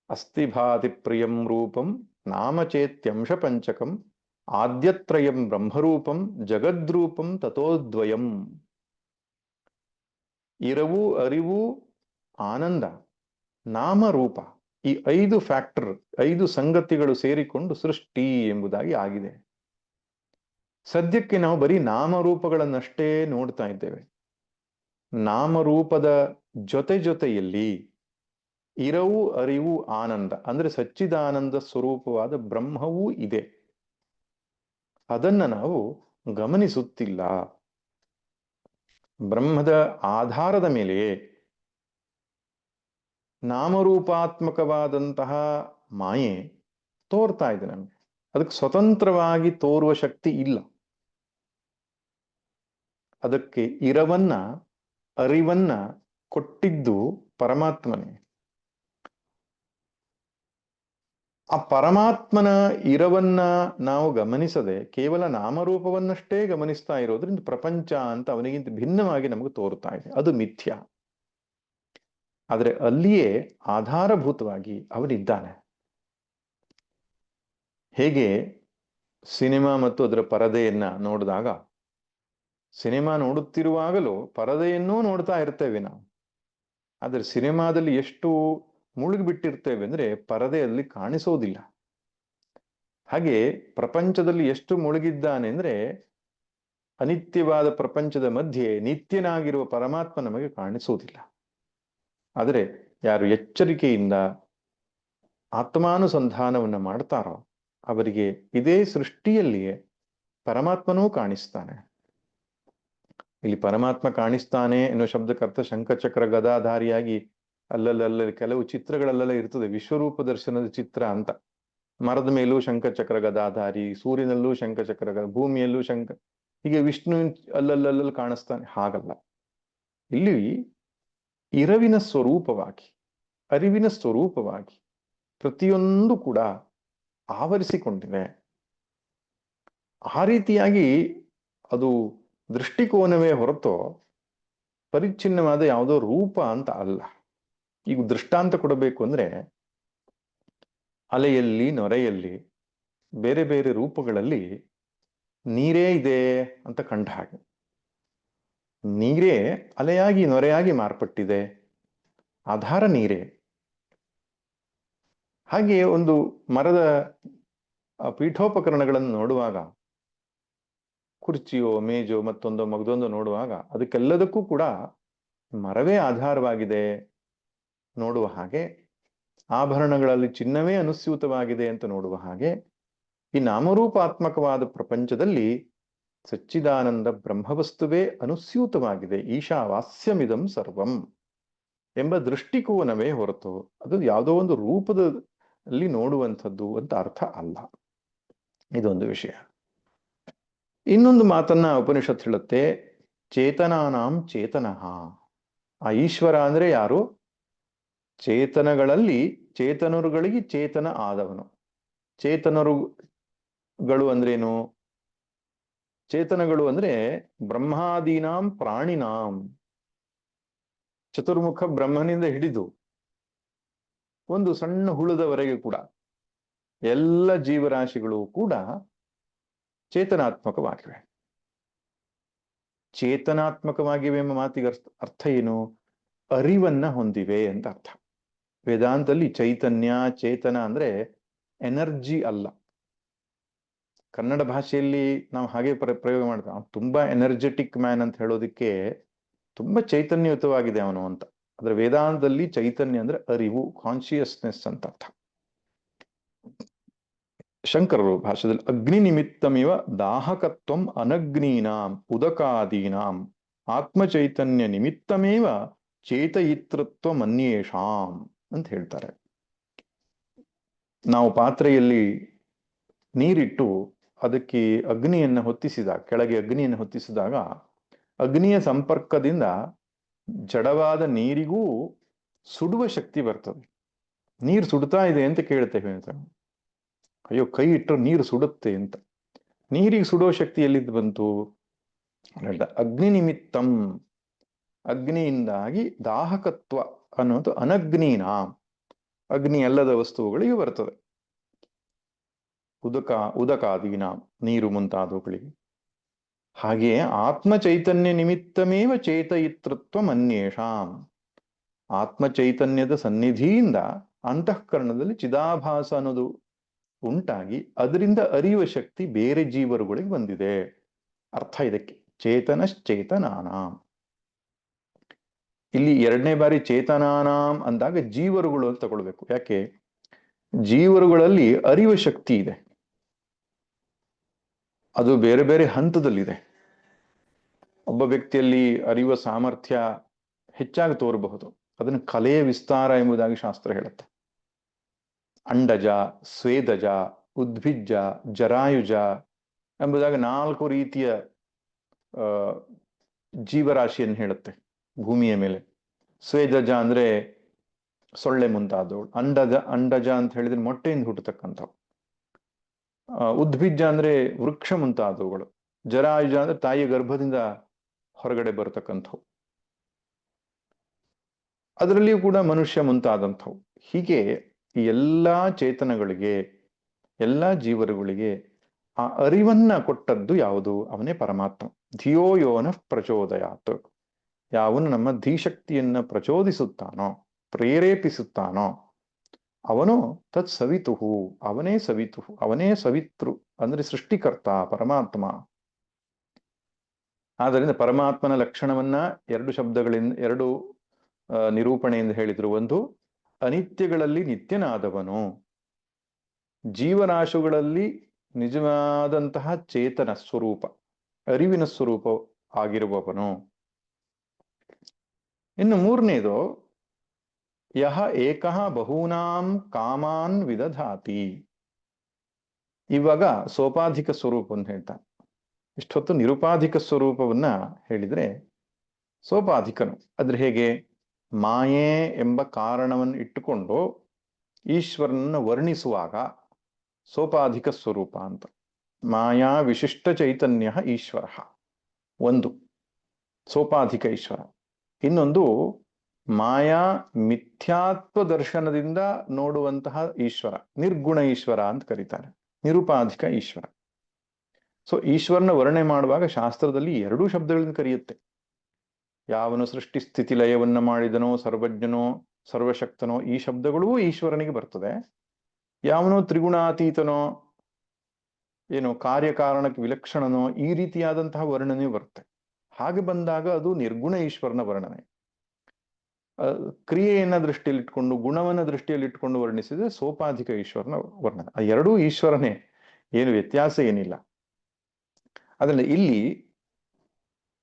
ಅಸ್ಥಿಭಾತಿ ಪ್ರಿಯಂ ರೂಪಂ ನಾಮಚೇತ್ಯಂಶ ಪಂಚಕಂ ಆದ್ಯತ್ರಯಂ ಬ್ರಹ್ಮರೂಪಂ ಜಗದ್ರೂಪಂ ತಥೋದ್ವಯಂ. ಇರವು, ಅರಿವು, ಆನಂದ, ನಾಮರೂಪ, ಈ 5 ಫ್ಯಾಕ್ಟರ್, 5 ಸಂಗತಿಗಳು ಸೇರಿಕೊಂಡು ಸೃಷ್ಟಿ ಎಂಬುದಾಗಿ ಆಗಿದೆ. ಸದ್ಯಕ್ಕೆ ನಾವು ಬರೀ ನಾಮರೂಪಗಳನ್ನಷ್ಟೇ ನೋಡ್ತಾ ಇದ್ದೇವೆ. ನಾಮರೂಪದ ಜೊತೆಯಲ್ಲಿ ಇರವು, ಅರಿವು, ಆನಂದ ಅಂದ್ರೆ ಸಚ್ಚಿದಾನಂದ ಸ್ವರೂಪವಾದ ಬ್ರಹ್ಮವೂ ಇದೆ. ಅದನ್ನ ನಾವು ಗಮನಿಸುತ್ತಿಲ್ಲ. ಬ್ರಹ್ಮದ ಆಧಾರದ ಮೇಲೆ ನಾಮರೂಪಾತ್ಮಕವಾದಂತಹ ಮಾಯೆ ತೋರ್ತಾ ಇದೆ ನಮಗೆ. ಅದಕ್ಕೆ ಸ್ವತಂತ್ರವಾಗಿ ತೋರುವ ಶಕ್ತಿ ಇಲ್ಲ. ಅದಕ್ಕೆ ಇರವನ್ನ, ಅರಿವನ್ನ ಕೊಟ್ಟಿದ್ದು ಪರಮಾತ್ಮನೇ. ಆ ಪರಮಾತ್ಮನ ಇರವನ್ನ ನಾವು ಗಮನಿಸದೆ ಕೇವಲ ನಾಮರೂಪವನ್ನಷ್ಟೇ ಗಮನಿಸ್ತಾ ಇರೋದ್ರಿಂದ ಪ್ರಪಂಚ ಅಂತ ಅವನಿಗಿಂತ ಭಿನ್ನವಾಗಿ ನಮಗೆ ತೋರುತ್ತಾ ಇದೆ. ಅದು ಮಿಥ್ಯ. ಆದರೆ ಅಲ್ಲಿಯೇ ಆಧಾರಭೂತವಾಗಿ ಅವನಿದ್ದಾನೆ. ಹೇಗೆ ಸಿನಿಮಾ ಮತ್ತು ಅದರ ಪರದೆಯನ್ನ ನೋಡಿದಾಗ, ಸಿನಿಮಾ ನೋಡುತ್ತಿರುವಾಗಲೂ ಪರದೆಯನ್ನೂ ನೋಡ್ತಾ ಇರ್ತೇವೆ ನಾವು. ಆದರೆ ಸಿನಿಮಾದಲ್ಲಿ ಎಷ್ಟು ಮುಳುಗಿಬಿಟ್ಟಿರ್ತೇವೆ ಅಂದ್ರೆ ಪರದೆಯಲ್ಲಿ ಕಾಣಿಸೋದಿಲ್ಲ. ಹಾಗೆ ಪ್ರಪಂಚದಲ್ಲಿ ಎಷ್ಟು ಮುಳುಗಿದ್ದಾನೆ ಅಂದ್ರೆ ಅನಿತ್ಯವಾದ ಪ್ರಪಂಚದ ಮಧ್ಯೆ ನಿತ್ಯನಾಗಿರುವ ಪರಮಾತ್ಮ ನಮಗೆ ಕಾಣಿಸುವುದಿಲ್ಲ. ಆದರೆ ಯಾರು ಎಚ್ಚರಿಕೆಯಿಂದ ಆತ್ಮಾನುಸಂಧಾನವನ್ನು ಮಾಡ್ತಾರೋ ಅವರಿಗೆ ಇದೇ ಸೃಷ್ಟಿಯಲ್ಲಿಯೇ ಪರಮಾತ್ಮನೂ ಕಾಣಿಸ್ತಾನೆ. ಇಲ್ಲಿ ಪರಮಾತ್ಮ ಕಾಣಿಸ್ತಾನೆ ಎನ್ನುವ ಶಬ್ದಕ್ಕೆ ಅರ್ಥ ಶಂಖಚಕ್ರ ಗದಾಧಾರಿಯಾಗಿ ಅಲ್ಲಲ್ಲಿ ಕೆಲವು ಚಿತ್ರಗಳಲ್ಲೆಲ್ಲ ಇರ್ತದೆ, ವಿಶ್ವರೂಪ ದರ್ಶನದ ಚಿತ್ರ ಅಂತ. ಮರದ ಮೇಲೂ ಶಂಖಚಕ್ರ ಗದಾಧಾರಿ, ಸೂರ್ಯನಲ್ಲೂ ಶಂಖಚಕ್ರ, ಭೂಮಿಯಲ್ಲೂ ಹೀಗೆ ವಿಷ್ಣು ಅಲ್ಲಲ್ಲಿ ಕಾಣಿಸ್ತಾನೆ. ಹಾಗಲ್ಲ, ಇಲ್ಲಿ ಇರವಿನ ಸ್ವರೂಪವಾಗಿ, ಅರಿವಿನ ಸ್ವರೂಪವಾಗಿ ಪ್ರತಿಯೊಂದು ಕೂಡ ಆವರಿಸಿಕೊಂಡಿದೆ. ಆ ರೀತಿಯಾಗಿ ಅದು ದೃಷ್ಟಿಕೋನವೇ ಹೊರತು ಪರಿಚ್ಛಿನ್ನವಾದ ಯಾವುದೋ ರೂಪ ಅಂತ ಅಲ್ಲ. ಈಗ ದೃಷ್ಟಾಂತ ಕೊಡಬೇಕು ಅಂದ್ರೆ, ಅಲೆಯಲ್ಲಿ, ನೊರೆಯಲ್ಲಿ, ಬೇರೆ ಬೇರೆ ರೂಪಗಳಲ್ಲಿ ನೀರೇ ಇದೆ ಅಂತ ಕಂಡ ಹಾಗೆ. ನೀರೇ ಅಲೆಯಾಗಿ ನೊರೆಯಾಗಿ ಮಾರ್ಪಟ್ಟಿದೆ, ಆಧಾರ ನೀರೇ. ಹಾಗೆ ಒಂದು ಮರದ ಪೀಠೋಪಕರಣಗಳನ್ನು ನೋಡುವಾಗ, ಕುರ್ಚಿಯೋ ಮೇಜೋ ಮತ್ತೊಂದೋ ಮಗದೊಂದೋ ನೋಡುವಾಗ ಅದಕ್ಕೆಲ್ಲದಕ್ಕೂ ಕೂಡ ಮರವೇ ಆಧಾರವಾಗಿದೆ ನೋಡುವ ಹಾಗೆ, ಆಭರಣಗಳಲ್ಲಿ ಚಿನ್ನವೇ ಅನುಸ್ಯೂತವಾಗಿದೆ ಅಂತ ನೋಡುವ ಹಾಗೆ, ಈ ನಾಮರೂಪಾತ್ಮಕವಾದ ಪ್ರಪಂಚದಲ್ಲಿ ಸಚ್ಚಿದಾನಂದ ಬ್ರಹ್ಮವಸ್ತುವೇ ಅನುಸ್ಯೂತವಾಗಿದೆ. ಈಶಾವಾಸ್ಯಮಿದಂ ಸರ್ವಂ ಎಂಬ ದೃಷ್ಟಿಕೋನವೇ ಹೊರತು ಅದು ಯಾವುದೋ ಒಂದು ರೂಪದಲ್ಲಿ ನೋಡುವಂಥದ್ದು ಅಂತ ಅರ್ಥ ಅಲ್ಲ. ಇದೊಂದು ವಿಷಯ. ಇನ್ನೊಂದು ಮಾತನ್ನ ಉಪನಿಷತ್ ಹೇಳುತ್ತೆ, ಚೇತನಾನಾಂ ಚೇತನಃ. ಆ ಈಶ್ವರ ಅಂದ್ರೆ ಯಾರು? ಚೇತನಗಳಲ್ಲಿ ಚೇತನರುಗಳಿಗೆ ಚೇತನ ಆದವನು. ಚೇತನರುಗಳು ಅಂದ್ರೇನು? ಚೇತನಗಳು ಅಂದ್ರೆ ಬ್ರಹ್ಮಾದೀನಾಂ ಪ್ರಾಣಿನಾಂ, ಚತುರ್ಮುಖ ಬ್ರಹ್ಮನಿಂದ ಹಿಡಿದು ಒಂದು ಸಣ್ಣ ಹುಳದವರೆಗೆ ಕೂಡ ಎಲ್ಲ ಜೀವರಾಶಿಗಳು ಕೂಡ ಚೇತನಾತ್ಮಕವಾಗಿವೆ. ಚೇತನಾತ್ಮಕವಾಗಿವೆ ಎಂಬ ಮಾತಿಗೆ ಅರ್ಥ ಏನು? ಅರಿವನ್ನ ಹೊಂದಿವೆ ಅಂತ ಅರ್ಥ. ವೇದಾಂತದಲ್ಲಿ ಚೈತನ್ಯ, ಚೇತನ ಅಂದ್ರೆ ಎನರ್ಜಿ ಅಲ್ಲ. ಕನ್ನಡ ಭಾಷೆಯಲ್ಲಿ ನಾವು ಹಾಗೆ ಪ್ರಯೋಗ ಮಾಡ್ತೇವೆ, ತುಂಬಾ ಎನರ್ಜೆಟಿಕ್ ಮ್ಯಾನ್ ಅಂತ ಹೇಳೋದಿಕ್ಕೆ ತುಂಬಾ ಚೈತನ್ಯಯುತವಾಗಿದೆ ಅವನು ಅಂತ. ಆದ್ರೆ ವೇದಾಂತದಲ್ಲಿ ಚೈತನ್ಯ ಅಂದ್ರೆ ಅರಿವು, ಕಾನ್ಶಿಯಸ್ನೆಸ್ ಅಂತ ಅರ್ಥ. ಶಂಕರರು ಭಾಷೆದಲ್ಲಿ ಅಗ್ನಿ ನಿಮಿತ್ತಮಿವ ದಾಹಕತ್ವಂ ಅನಗ್ನೀನಾಂ ಉದಕಾದೀನಾಂ ಆತ್ಮಚೈತನ್ಯ ನಿಮಿತ್ತಮೇವ ಚೇತಯಿತೃತ್ವ ಮನ್ಯೇಷಾಂ ಅಂತ ಹೇಳ್ತಾರೆ. ನಾವು ಪಾತ್ರೆಯಲ್ಲಿ ನೀರಿಟ್ಟು ಅದಕ್ಕೆ ಅಗ್ನಿಯನ್ನು ಹೊತ್ತಿಸಿದಾಗ, ಕೆಳಗೆ ಅಗ್ನಿಯನ್ನು ಹೊತ್ತಿಸಿದಾಗ ಅಗ್ನಿಯ ಸಂಪರ್ಕದಿಂದ ಜಡವಾದ ನೀರಿಗೂ ಸುಡುವ ಶಕ್ತಿ ಬರ್ತದೆ. ನೀರು ಸುಡ್ತಾ ಇದೆ ಅಂತ ಕೇಳ್ತೇವೆ, ಅಯ್ಯೋ ಕೈ ಇಟ್ಟರೆ ನೀರು ಸುಡುತ್ತೆ ಅಂತ. ನೀರಿಗೆ ಸುಡೋ ಶಕ್ತಿ ಎಲ್ಲಿದ್ದು ಬಂತು? ಅಗ್ನಿ ನಿಮಿತ್ತಂ, ಅಗ್ನಿಯಿಂದಾಗಿ ದಾಹಕತ್ವ ಅನ್ನೋದು ಅನಗ್ನಿನ, ಅಗ್ನಿ ಅಲ್ಲದ ವಸ್ತುಗಳಿಗೆ ಬರ್ತದೆ. ಉದಕಾದೀನ, ನೀರು ಮುಂತಾದವುಗಳಿಗೆ. ಹಾಗೆಯೇ ಆತ್ಮ ಚೈತನ್ಯ ನಿಮಿತ್ತಮೇವ ಚೇತಯಿತೃತ್ವ ಮನ್ಯೇಷಾಂ, ಆತ್ಮ ಚೈತನ್ಯದ ಸನ್ನಿಧಿಯಿಂದ ಅಂತಃಕರಣದಲ್ಲಿ ಚಿದಾಭಾಸ ಅನ್ನೋದು ಉಂಟಾಗಿ ಅದರಿಂದ ಅರಿಯುವ ಶಕ್ತಿ ಬೇರೆ ಜೀವರುಗಳಿಗೆ ಬಂದಿದೆ. ಅರ್ಥ ಇದಕ್ಕೆ ಚೇತನಶ್ಚೇತನಾನಾಂ. ಇಲ್ಲಿ ಎರಡನೇ ಬಾರಿ ಚೇತನಾನಾಂ ಅಂದಾಗ ಜೀವರುಗಳು ಅಂತ ತಗೊಳ್ಬೇಕು. ಯಾಕೆ? ಜೀವರುಗಳಲ್ಲಿ ಅರಿಯುವ ಶಕ್ತಿ ಇದೆ, ಅದು ಬೇರೆ ಬೇರೆ ಹಂತದಲ್ಲಿದೆ. ಒಬ್ಬ ವ್ಯಕ್ತಿಯಲ್ಲಿ ಅರಿಯುವ ಸಾಮರ್ಥ್ಯ ಹೆಚ್ಚಾಗಿ ತೋರಬಹುದು, ಅದನ್ನು ಕಲೆಯ ವಿಸ್ತಾರ ಎಂಬುದಾಗಿ ಶಾಸ್ತ್ರ ಹೇಳುತ್ತೆ. ಅಂಡಜ, ಸ್ವೇದಜ, ಉದ್ಭಿಜ್ಜ, ಜರಾಯುಜ ಎಂಬುದಾಗಿ 4 ರೀತಿಯ ಜೀವರಾಶಿಯನ್ನು ಹೇಳುತ್ತೆ ಭೂಮಿಯ ಮೇಲೆ. ಸ್ವೇದಜ ಅಂದ್ರೆ ಸೊಳ್ಳೆ ಮುಂತಾದವು. ಅಂಡಜ ಅಂತ ಹೇಳಿದ್ರೆ ಮೊಟ್ಟೆಯಿಂದ ಹುಟ್ಟತಕ್ಕಂಥವು. ಉದ್ಭಿಜ್ಜ ಅಂದ್ರೆ ವೃಕ್ಷ ಮುಂತಾದವುಗಳು. ಜರಾಯುಜ ಅಂದ್ರೆ ತಾಯಿಯ ಗರ್ಭದಿಂದ ಹೊರಗಡೆ ಬರತಕ್ಕಂಥವು, ಅದರಲ್ಲಿಯೂ ಕೂಡ ಮನುಷ್ಯ ಮುಂತಾದಂಥವು. ಹೀಗೆ ಈ ಎಲ್ಲಾ ಚೇತನಗಳಿಗೆ, ಎಲ್ಲಾ ಜೀವರುಗಳಿಗೆ ಆ ಅರಿವನ್ನ ಕೊಟ್ಟದ್ದು ಯಾವುದು? ಅವನೇ ಪರಮಾತ್ಮ. ಧಿಯೋ ಯೋನಃ ಪ್ರಚೋದಯಾತ್. ಯಾವನು ನಮ್ಮ ಧೀಶಕ್ತಿಯನ್ನ ಪ್ರಚೋದಿಸುತ್ತಾನೋ, ಪ್ರೇರೇಪಿಸುತ್ತಾನೋ ಅವನು ತತ್ ಸವಿತುಹು, ಅವನೇ ಸವಿತುಹು, ಅವನೇ ಸವಿತೃ ಅಂದ್ರೆ ಸೃಷ್ಟಿಕರ್ತ ಪರಮಾತ್ಮ. ಆದ್ದರಿಂದ ಪರಮಾತ್ಮನ ಲಕ್ಷಣವನ್ನ ಎರಡು ಶಬ್ದಗಳಿಂದ, ಎರಡು ನಿರೂಪಣೆಯಿಂದ ಹೇಳಿದ್ರು. ಒಂದು, ಅನಿತ್ಯಗಳಲ್ಲಿ ನಿತ್ಯನಾದವನು, ಜೀವರಾಶುಗಳಲ್ಲಿ ನಿಜವಾದಂತಹ ಚೇತನ ಸ್ವರೂಪ, ಅರಿವಿನ ಸ್ವರೂಪ ಆಗಿರುವವನು. ಇನ್ನು ಮೂರನೇದು, ಯಹ ಏಕಃ ಬಹೂನಾಂ ಕಾಮಾನ್ ವಿದಧಾತಿ. ಇವಾಗ ಸೋಪಾಧಿಕ ಸ್ವರೂಪವನ್ನು ಹೇಳ್ತಾನೆ. ಇಷ್ಟೊತ್ತು ನಿರುಪಾಧಿಕ ಸ್ವರೂಪವನ್ನ ಹೇಳಿದ್ರೆ, ಸೋಪಾಧಿಕನು ಅದ್ರ ಹೇಗೆ? ಮಾಯೆ ಎಂಬ ಕಾರಣವನ್ನು ಇಟ್ಟುಕೊಂಡು ಈಶ್ವರನನ್ನು ವರ್ಣಿಸುವಾಗ ಸೋಪಾಧಿಕ ಸ್ವರೂಪ ಅಂತ. ಮಾಯಾ ವಿಶಿಷ್ಟ ಚೈತನ್ಯ ಈಶ್ವರ ಒಂದು ಸೋಪಾಧಿಕ ಈಶ್ವರ. ಇನ್ನೊಂದು, ಮಾಯಾ ಮಿಥ್ಯಾತ್ವ ದರ್ಶನದಿಂದ ನೋಡುವಂತಹ ಈಶ್ವರ, ನಿರ್ಗುಣ ಈಶ್ವರ ಅಂತ ಕರೀತಾರೆ, ನಿರುಪಾಧಿಕ ಈಶ್ವರ. ಸೊ ಈಶ್ವರನ ವರ್ಣನೆ ಮಾಡುವಾಗ ಶಾಸ್ತ್ರದಲ್ಲಿ ಎರಡೂ ಶಬ್ದಗಳನ್ನು ಕರೆಯುತ್ತೆ. ಯಾವನು ಸೃಷ್ಟಿ ಸ್ಥಿತಿ ಲಯವನ್ನ ಮಾಡಿದನೋ, ಸರ್ವಜ್ಞನೋ ಸರ್ವಶಕ್ತನೋ, ಈ ಶಬ್ದಗಳೂ ಈಶ್ವರನಿಗೆ ಬರ್ತದೆ. ಯಾವನೋ ತ್ರಿಗುಣಾತೀತನೋ, ಏನೋ ಕಾರ್ಯಕಾರಣಕ್ಕೆ ವಿಲಕ್ಷಣನೋ, ಈ ರೀತಿಯಾದಂತಹ ವರ್ಣನೆ ಬರುತ್ತೆ. ಹಾಗೆ ಬಂದಾಗ ಅದು ನಿರ್ಗುಣ ಈಶ್ವರನ ವರ್ಣನೆ. ಕ್ರಿಯೆಯನ್ನ ದೃಷ್ಟಿಯಲ್ಲಿಟ್ಕೊಂಡು, ಗುಣವನ್ನ ದೃಷ್ಟಿಯಲ್ಲಿಟ್ಕೊಂಡು ವರ್ಣಿಸಿದ್ರೆ ಸೋಪಾಧಿಕ ಈಶ್ವರನ ವರ್ಣನೆ. ಆ ಎರಡೂ ಈಶ್ವರನೇ, ಏನು ವ್ಯತ್ಯಾಸ ಏನಿಲ್ಲ. ಅದರಲ್ಲಿ ಇಲ್ಲಿ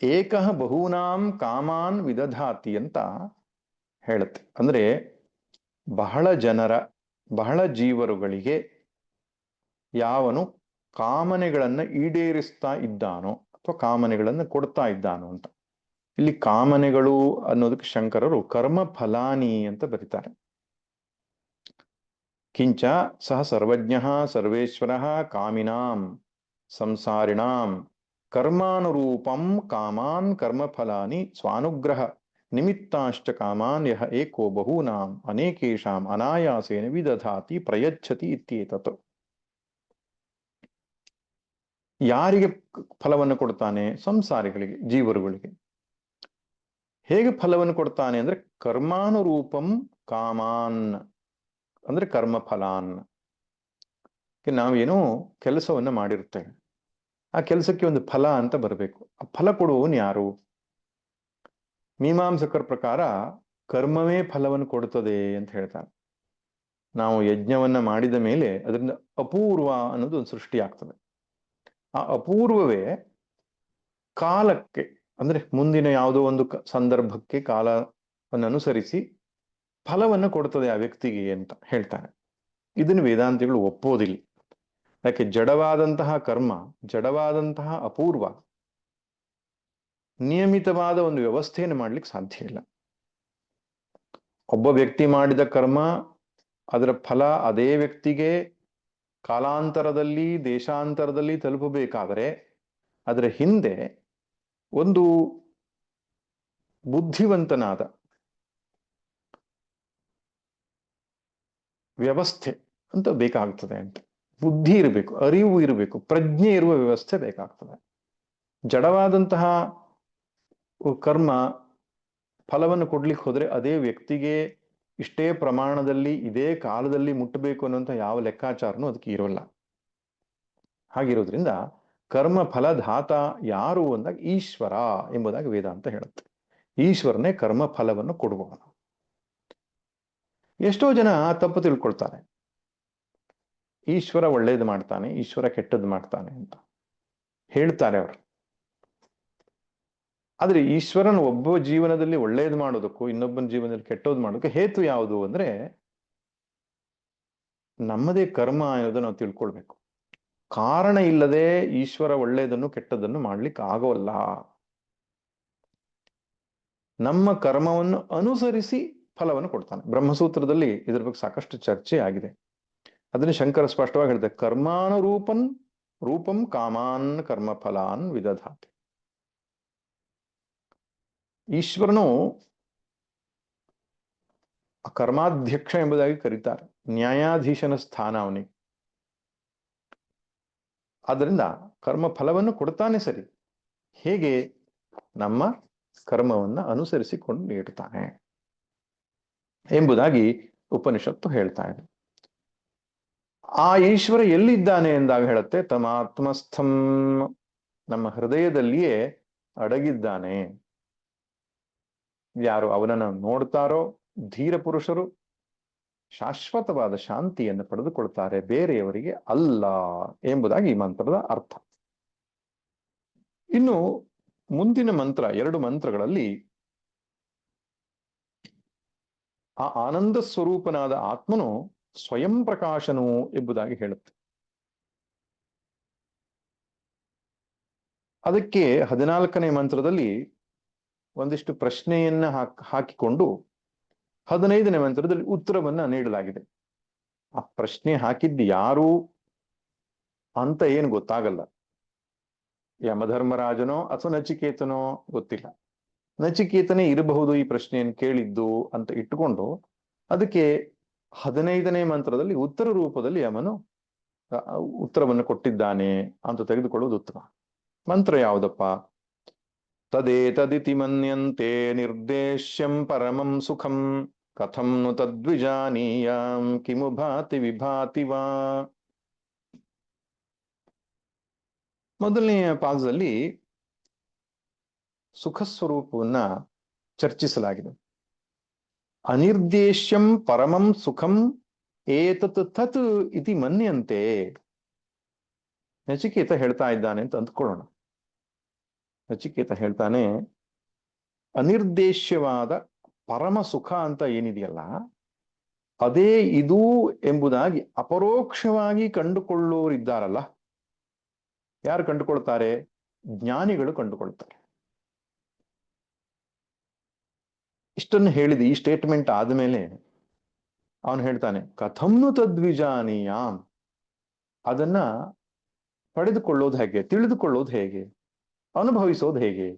ಏಕಃ ಬಹೂನಾಂ ಕಾಮಾನ್ ವಿದಧಾತಿ ಅಂತ ಹೇಳುತ್ತೆ. ಅಂದ್ರೆ ಬಹಳ ಜನರ, ಬಹಳ ಜೀವರುಗಳಿಗೆ ಯಾವನು ಕಾಮನೆಗಳನ್ನ ಈಡೇರಿಸ್ತಾ ಇದ್ದಾನೋ ಅಥವಾ ಕಾಮನೆಗಳನ್ನ ಕೊಡ್ತಾ ಇದ್ದಾನೋ ಅಂತ. ಇಲ್ಲಿ ಕಾಮನೆಗಳು ಅನ್ನೋದಕ್ಕೆ ಶಂಕರರು ಕರ್ಮ ಫಲಾನಿ ಅಂತ ಬರೀತಾರೆ. ಕಿಂಚ ಸಹ ಸರ್ವಜ್ಞ ಸರ್ವೇಶ್ವರ ಕಾಮಿನಾಂ ಸಂಸಾರಿಣಾಂ ಕರ್ಮಾನುರೂಪಂ ಕಾಮಾನ್ ಕರ್ಮಫಲಾನಿ ಸ್ವಾನುಗ್ರಹ ನಿಮಿತ್ತಾಶ್ಚ ಕಾಮಾನ್ ಯಹ ಏಕೋ ಬಹೂನಾಂ ಅನೇಕೇಷಾಂ ಅನಾಯಾಸೇನ ವಿದಧಾತಿ ಪ್ರಯಚ್ಛತಿ ಇತ್ಯೇತತ್. ಯಾರಿಗೆ ಫಲವನ್ನು ಕೊಡ್ತಾನೆ? ಸಂಸಾರಿಗಳಿಗೆ, ಜೀವರುಗಳಿಗೆ. ಹೇಗೆ ಫಲವನ್ನು ಕೊಡ್ತಾನೆ ಅಂದ್ರೆ ಕರ್ಮಾನುರೂಪಂ ಕಾಮಾನ್ ಅಂದ್ರೆ ಕರ್ಮಫಲಾನ್. ನಾವೇನೋ ಕೆಲಸವನ್ನ ಮಾಡಿರ್ತೇವೆ, ಆ ಕೆಲಸಕ್ಕೆ ಒಂದು ಫಲ ಅಂತ ಬರಬೇಕು. ಆ ಫಲ ಕೊಡುವವನು ಯಾರು? ಮೀಮಾಂಸಕರ ಪ್ರಕಾರ ಕರ್ಮವೇ ಫಲವನ್ನು ಕೊಡುತ್ತದೆ ಅಂತ ಹೇಳ್ತಾರೆ. ನಾವು ಯಜ್ಞವನ್ನ ಮಾಡಿದ ಮೇಲೆ ಅದರಿಂದ ಅಪೂರ್ವ ಅನ್ನೋದು ಒಂದು ಸೃಷ್ಟಿ ಆಗ್ತದೆ. ಆ ಅಪೂರ್ವವೇ ಕಾಲಕ್ಕೆ, ಅಂದ್ರೆ ಮುಂದಿನ ಯಾವುದೋ ಒಂದು ಸಂದರ್ಭಕ್ಕೆ ಕಾಲವನ್ನು ಅನುಸರಿಸಿ ಫಲವನ್ನು ಕೊಡ್ತದೆ ಆ ವ್ಯಕ್ತಿಗೆ ಅಂತ ಹೇಳ್ತಾರೆ. ಇದನ್ನು ವೇದಾಂತಿಗಳು ಒಪ್ಪೋದಿಲ್ಲ. ಯಾಕೆ? ಜಡವಾದಂತಹ ಕರ್ಮ, ಜಡವಾದಂತಹ ಅಪೂರ್ವ ನಿಯಮಿತವಾದ ಒಂದು ವ್ಯವಸ್ಥೆಯನ್ನು ಮಾಡ್ಲಿಕ್ಕೆ ಸಾಧ್ಯ ಇಲ್ಲ. ಒಬ್ಬ ವ್ಯಕ್ತಿ ಮಾಡಿದ ಕರ್ಮ, ಅದರ ಫಲ ಅದೇ ವ್ಯಕ್ತಿಗೆ ಕಾಲಾಂತರದಲ್ಲಿ, ದೇಶಾಂತರದಲ್ಲಿ ತಲುಪಬೇಕಾದರೆ ಅದರ ಹಿಂದೆ ಒಂದು ಬುದ್ಧಿವಂತನಾದ ವ್ಯವಸ್ಥೆ ಅಂತ ಬೇಕಾಗ್ತದೆ ಅಂತ. ಬುದ್ಧಿ ಇರಬೇಕು, ಅರಿವು ಇರಬೇಕು, ಪ್ರಜ್ಞೆ ಇರುವ ವ್ಯವಸ್ಥೆ ಬೇಕಾಗ್ತದೆ. ಜಡವಾದಂತಹ ಕರ್ಮ ಫಲವನ್ನು ಕೊಡ್ಲಿಕ್ಕೆ ಹೋದ್ರೆ ಅದೇ ವ್ಯಕ್ತಿಗೆ ಇಷ್ಟೇ ಪ್ರಮಾಣದಲ್ಲಿ ಇದೇ ಕಾಲದಲ್ಲಿ ಮುಟ್ಟಬೇಕು ಅನ್ನುವಂಥ ಯಾವ ಲೆಕ್ಕಾಚಾರನೂ ಅದಕ್ಕೆ ಇರೋಲ್ಲ. ಹಾಗಿರೋದ್ರಿಂದ ಕರ್ಮ ಫಲಧಾತ ಯಾರು ಅಂದಾಗ ಈಶ್ವರ ಎಂಬುದಾಗಿ ವೇದಾಂತ ಹೇಳುತ್ತೆ. ಈಶ್ವರನೇ ಕರ್ಮ ಫಲವನ್ನು ಕೊಡುವವನು. ಎಷ್ಟೋ ಜನ ತಪ್ಪು ತಿಳ್ಕೊಳ್ತಾರೆ, ಈಶ್ವರ ಒಳ್ಳೇದು ಮಾಡ್ತಾನೆ, ಈಶ್ವರ ಕೆಟ್ಟದ್ದು ಮಾಡ್ತಾನೆ ಅಂತ ಹೇಳ್ತಾರೆ ಅವರು. ಆದ್ರೆ ಈಶ್ವರನ ಒಬ್ಬ ಜೀವನದಲ್ಲಿ ಒಳ್ಳೇದು ಮಾಡೋದಕ್ಕೂ ಇನ್ನೊಬ್ಬನ ಜೀವನದಲ್ಲಿ ಕೆಟ್ಟೋದು ಮಾಡೋದಕ್ಕೂ ಹೇತು ಯಾವುದು ಅಂದ್ರೆ ನಮ್ಮದೇ ಕರ್ಮ ಅನ್ನೋದು ನಾವು ತಿಳ್ಕೊಳ್ಬೇಕು. ಕಾರಣ ಇಲ್ಲದೆ ಈಶ್ವರ ಒಳ್ಳೇದನ್ನು ಕೆಟ್ಟದನ್ನು ಮಾಡ್ಲಿಕ್ಕೆ ಆಗೋಲ್ಲ. ನಮ್ಮ ಕರ್ಮವನ್ನು ಅನುಸರಿಸಿ ಫಲವನ್ನು ಕೊಡ್ತಾನೆ. ಬ್ರಹ್ಮಸೂತ್ರದಲ್ಲಿ ಇದ್ರ ಬಗ್ಗೆ ಸಾಕಷ್ಟು ಚರ್ಚೆ ಆಗಿದೆ. ಅದನ್ನು ಶಂಕರ ಸ್ಪಷ್ಟವಾಗಿ ಹೇಳ್ತಾರೆ, ಕರ್ಮಾನುರೂಪನ್ ರೂಪಂ ಕಾಮಾನ್ ಕರ್ಮಫಲಾನ್ ವಿದಧಾತಿ. ಈಶ್ವರನು ಕರ್ಮಾಧ್ಯಕ್ಷ ಎಂಬುದಾಗಿ ಕರೀತಾರೆ. ನ್ಯಾಯಾಧೀಶನ ಸ್ಥಾನ ಅವನಿಗೆ. ಆದ್ದರಿಂದ ಕರ್ಮ ಫಲವನ್ನು ಕೊಡ್ತಾನೆ ಸರಿ, ಹೇಗೆ? ನಮ್ಮ ಕರ್ಮವನ್ನ ಅನುಸರಿಸಿಕೊಂಡು ನೀಡುತ್ತಾನೆ ಎಂಬುದಾಗಿ ಉಪನಿಷತ್ತು ಹೇಳ್ತಾ ಇದೆ. ಆ ಈಶ್ವರ ಎಲ್ಲಿದ್ದಾನೆ ಎಂದಾಗ ಹೇಳುತ್ತೆ, ತಮಾತ್ಮಸ್ಥಂ, ನಮ್ಮ ಹೃದಯದಲ್ಲಿಯೇ ಅಡಗಿದ್ದಾನೆ. ಯಾರು ಅವನನ್ನು ನೋಡ್ತಾರೋ ಧೀರ ಪುರುಷರು ಶಾಶ್ವತವಾದ ಶಾಂತಿಯನ್ನು ಪಡೆದುಕೊಳ್ತಾರೆ, ಬೇರೆಯವರಿಗೆ ಅಲ್ಲ ಎಂಬುದಾಗಿ ಈ ಮಂತ್ರದ ಅರ್ಥ. ಇನ್ನು ಮುಂದಿನ ಮಂತ್ರ, 2 ಮಂತ್ರಗಳಲ್ಲಿ ಆ ಆನಂದ ಸ್ವರೂಪನಾದ ಆತ್ಮನು ಸ್ವಯಂ ಪ್ರಕಾಶನು ಎಂಬುದಾಗಿ ಹೇಳುತ್ತೆ. ಅದಕ್ಕೆ 14ನೇ ಮಂತ್ರದಲ್ಲಿ ಒಂದಿಷ್ಟು ಪ್ರಶ್ನೆಯನ್ನ ಹಾಕಿಕೊಂಡು 15ನೇ ಮಂತ್ರದಲ್ಲಿ ಉತ್ತರವನ್ನ ನೀಡಲಾಗಿದೆ. ಆ ಪ್ರಶ್ನೆ ಹಾಕಿದ್ದು ಯಾರು ಅಂತ ಏನು ಗೊತ್ತಾಗಲ್ಲ. ಯಮಧರ್ಮರಾಜನೋ ಅಥವಾ ನಚಿಕೇತನೋ ಗೊತ್ತಿಲ್ಲ. ನಚಿಕೇತನೇ ಇರಬಹುದು ಈ ಪ್ರಶ್ನೆಯನ್ನು ಕೇಳಿದ್ದು ಅಂತ ಇಟ್ಟುಕೊಂಡು ಅದಕ್ಕೆ 15ನೇ ಮಂತ್ರದಲ್ಲಿ ಉತ್ತರ ರೂಪದಲ್ಲಿ ಯಮನು ಉತ್ತರವನ್ನು ಕೊಟ್ಟಿದ್ದಾನೆ ಅಂತ ತೆಗೆದುಕೊಳ್ಳುವುದು ಉತ್ತಮ. ಮಂತ್ರ ಯಾವುದಪ್ಪ? ತದೇತದಿತಿ ಮನ್ಯಂತೆ ನಿರ್ದೇಶ್ಯಂ ಪರಮಂ ಸುಖಂ ಕಥಂ ನು ತದ್ವಿಜಾನೀಯಾಂ ಕಿಮು ಭಾತಿ ವಿಭಾತಿ ವಾ. ಮೊದಲನೆಯ ಪಾದದಲ್ಲಿ ಸುಖ ಸ್ವರೂಪವನ್ನ ಚರ್ಚಿಸಲಾಗಿದೆ. ಅನಿರ್ದೇಶ್ಯಂ ಪರಮಂ ಸುಖಂ ಏತತ್ ತತ್ ಇತಿ ಮನ್ಯಂತೆ. ನಚಿಕೇತ ಹೇಳ್ತಾ ಇದ್ದಾನೆ ಅಂತ ಅಂದ್ಕೊಳ್ಳೋಣ. ನಚಿಕೇತ ಹೇಳ್ತಾನೆ, ಅನಿರ್ದೇಶ್ಯವಾದ ಪರಮ ಸುಖ ಅಂತ ಏನಿದೆಯಲ್ಲ ಅದೇ ಇದು ಎಂಬುದಾಗಿ ಅಪರೋಕ್ಷವಾಗಿ ಕಂಡುಕೊಳ್ಳೋರಿದ್ದಾರಲ್ಲ. ಯಾರು ಕಂಡುಕೊಳ್ತಾರೆ? ಜ್ಞಾನಿಗಳು ಕಂಡುಕೊಳ್ತಾರೆ. ಇಷ್ಟನ್ನು ಹೇಳಿದ ಈ ಸ್ಟೇಟ್ಮೆಂಟ್ ಆದ್ಮೇಲೆ ಅವನು ಹೇಳ್ತಾನೆ, ಕಥಂನು ತದ್ವಿಜಾನೀಯಾಂ. ಅದನ್ನ ಪಡೆದುಕೊಳ್ಳೋದು ಹೇಗೆ, ತಿಳಿದುಕೊಳ್ಳೋದು ಹೇಗೆ, ಅನುಭವಿಸೋದು ಹೇಗೆ?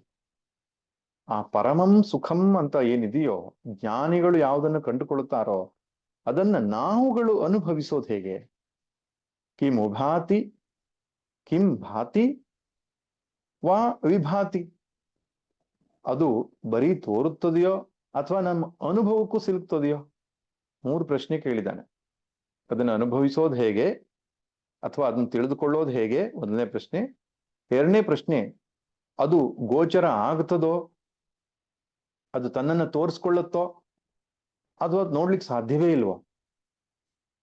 ಆ ಪರಮಂ ಸುಖಂ ಅಂತ ಏನಿದೆಯೋ, ಜ್ಞಾನಿಗಳು ಯಾವುದನ್ನು ಕಂಡುಕೊಳ್ಳುತ್ತಾರೋ ಅದನ್ನ ನಾವುಗಳು ಅನುಭವಿಸೋದು ಹೇಗೆ? ಕಿಮು ಭಾತಿ ಕಿಂ ಭಾತಿ ವಾ ವಿಭಾತಿ. ಅದು ಬರೀ ತೋರುತ್ತದೆಯೋ ಅಥವಾ ನಮ್ಮ ಅನುಭವಕ್ಕೂ ಸಿಲುಕ್ತದೆಯೋ? 3 ಪ್ರಶ್ನೆ ಕೇಳಿದ್ದಾನೆ. ಅದನ್ನು ಅನುಭವಿಸೋದು ಹೇಗೆ ಅಥವಾ ಅದನ್ನು ತಿಳಿದುಕೊಳ್ಳೋದು ಹೇಗೆ? 1ನೇ ಪ್ರಶ್ನೆ. 2ನೇ ಪ್ರಶ್ನೆ, ಅದು ಗೋಚರ ಆಗ್ತದೋ, ಅದು ತನ್ನನ್ನು ತೋರಿಸ್ಕೊಳ್ಳುತ್ತೋ ಅಥವಾ ನೋಡ್ಲಿಕ್ಕೆ ಸಾಧ್ಯವೇ ಇಲ್ವೋ?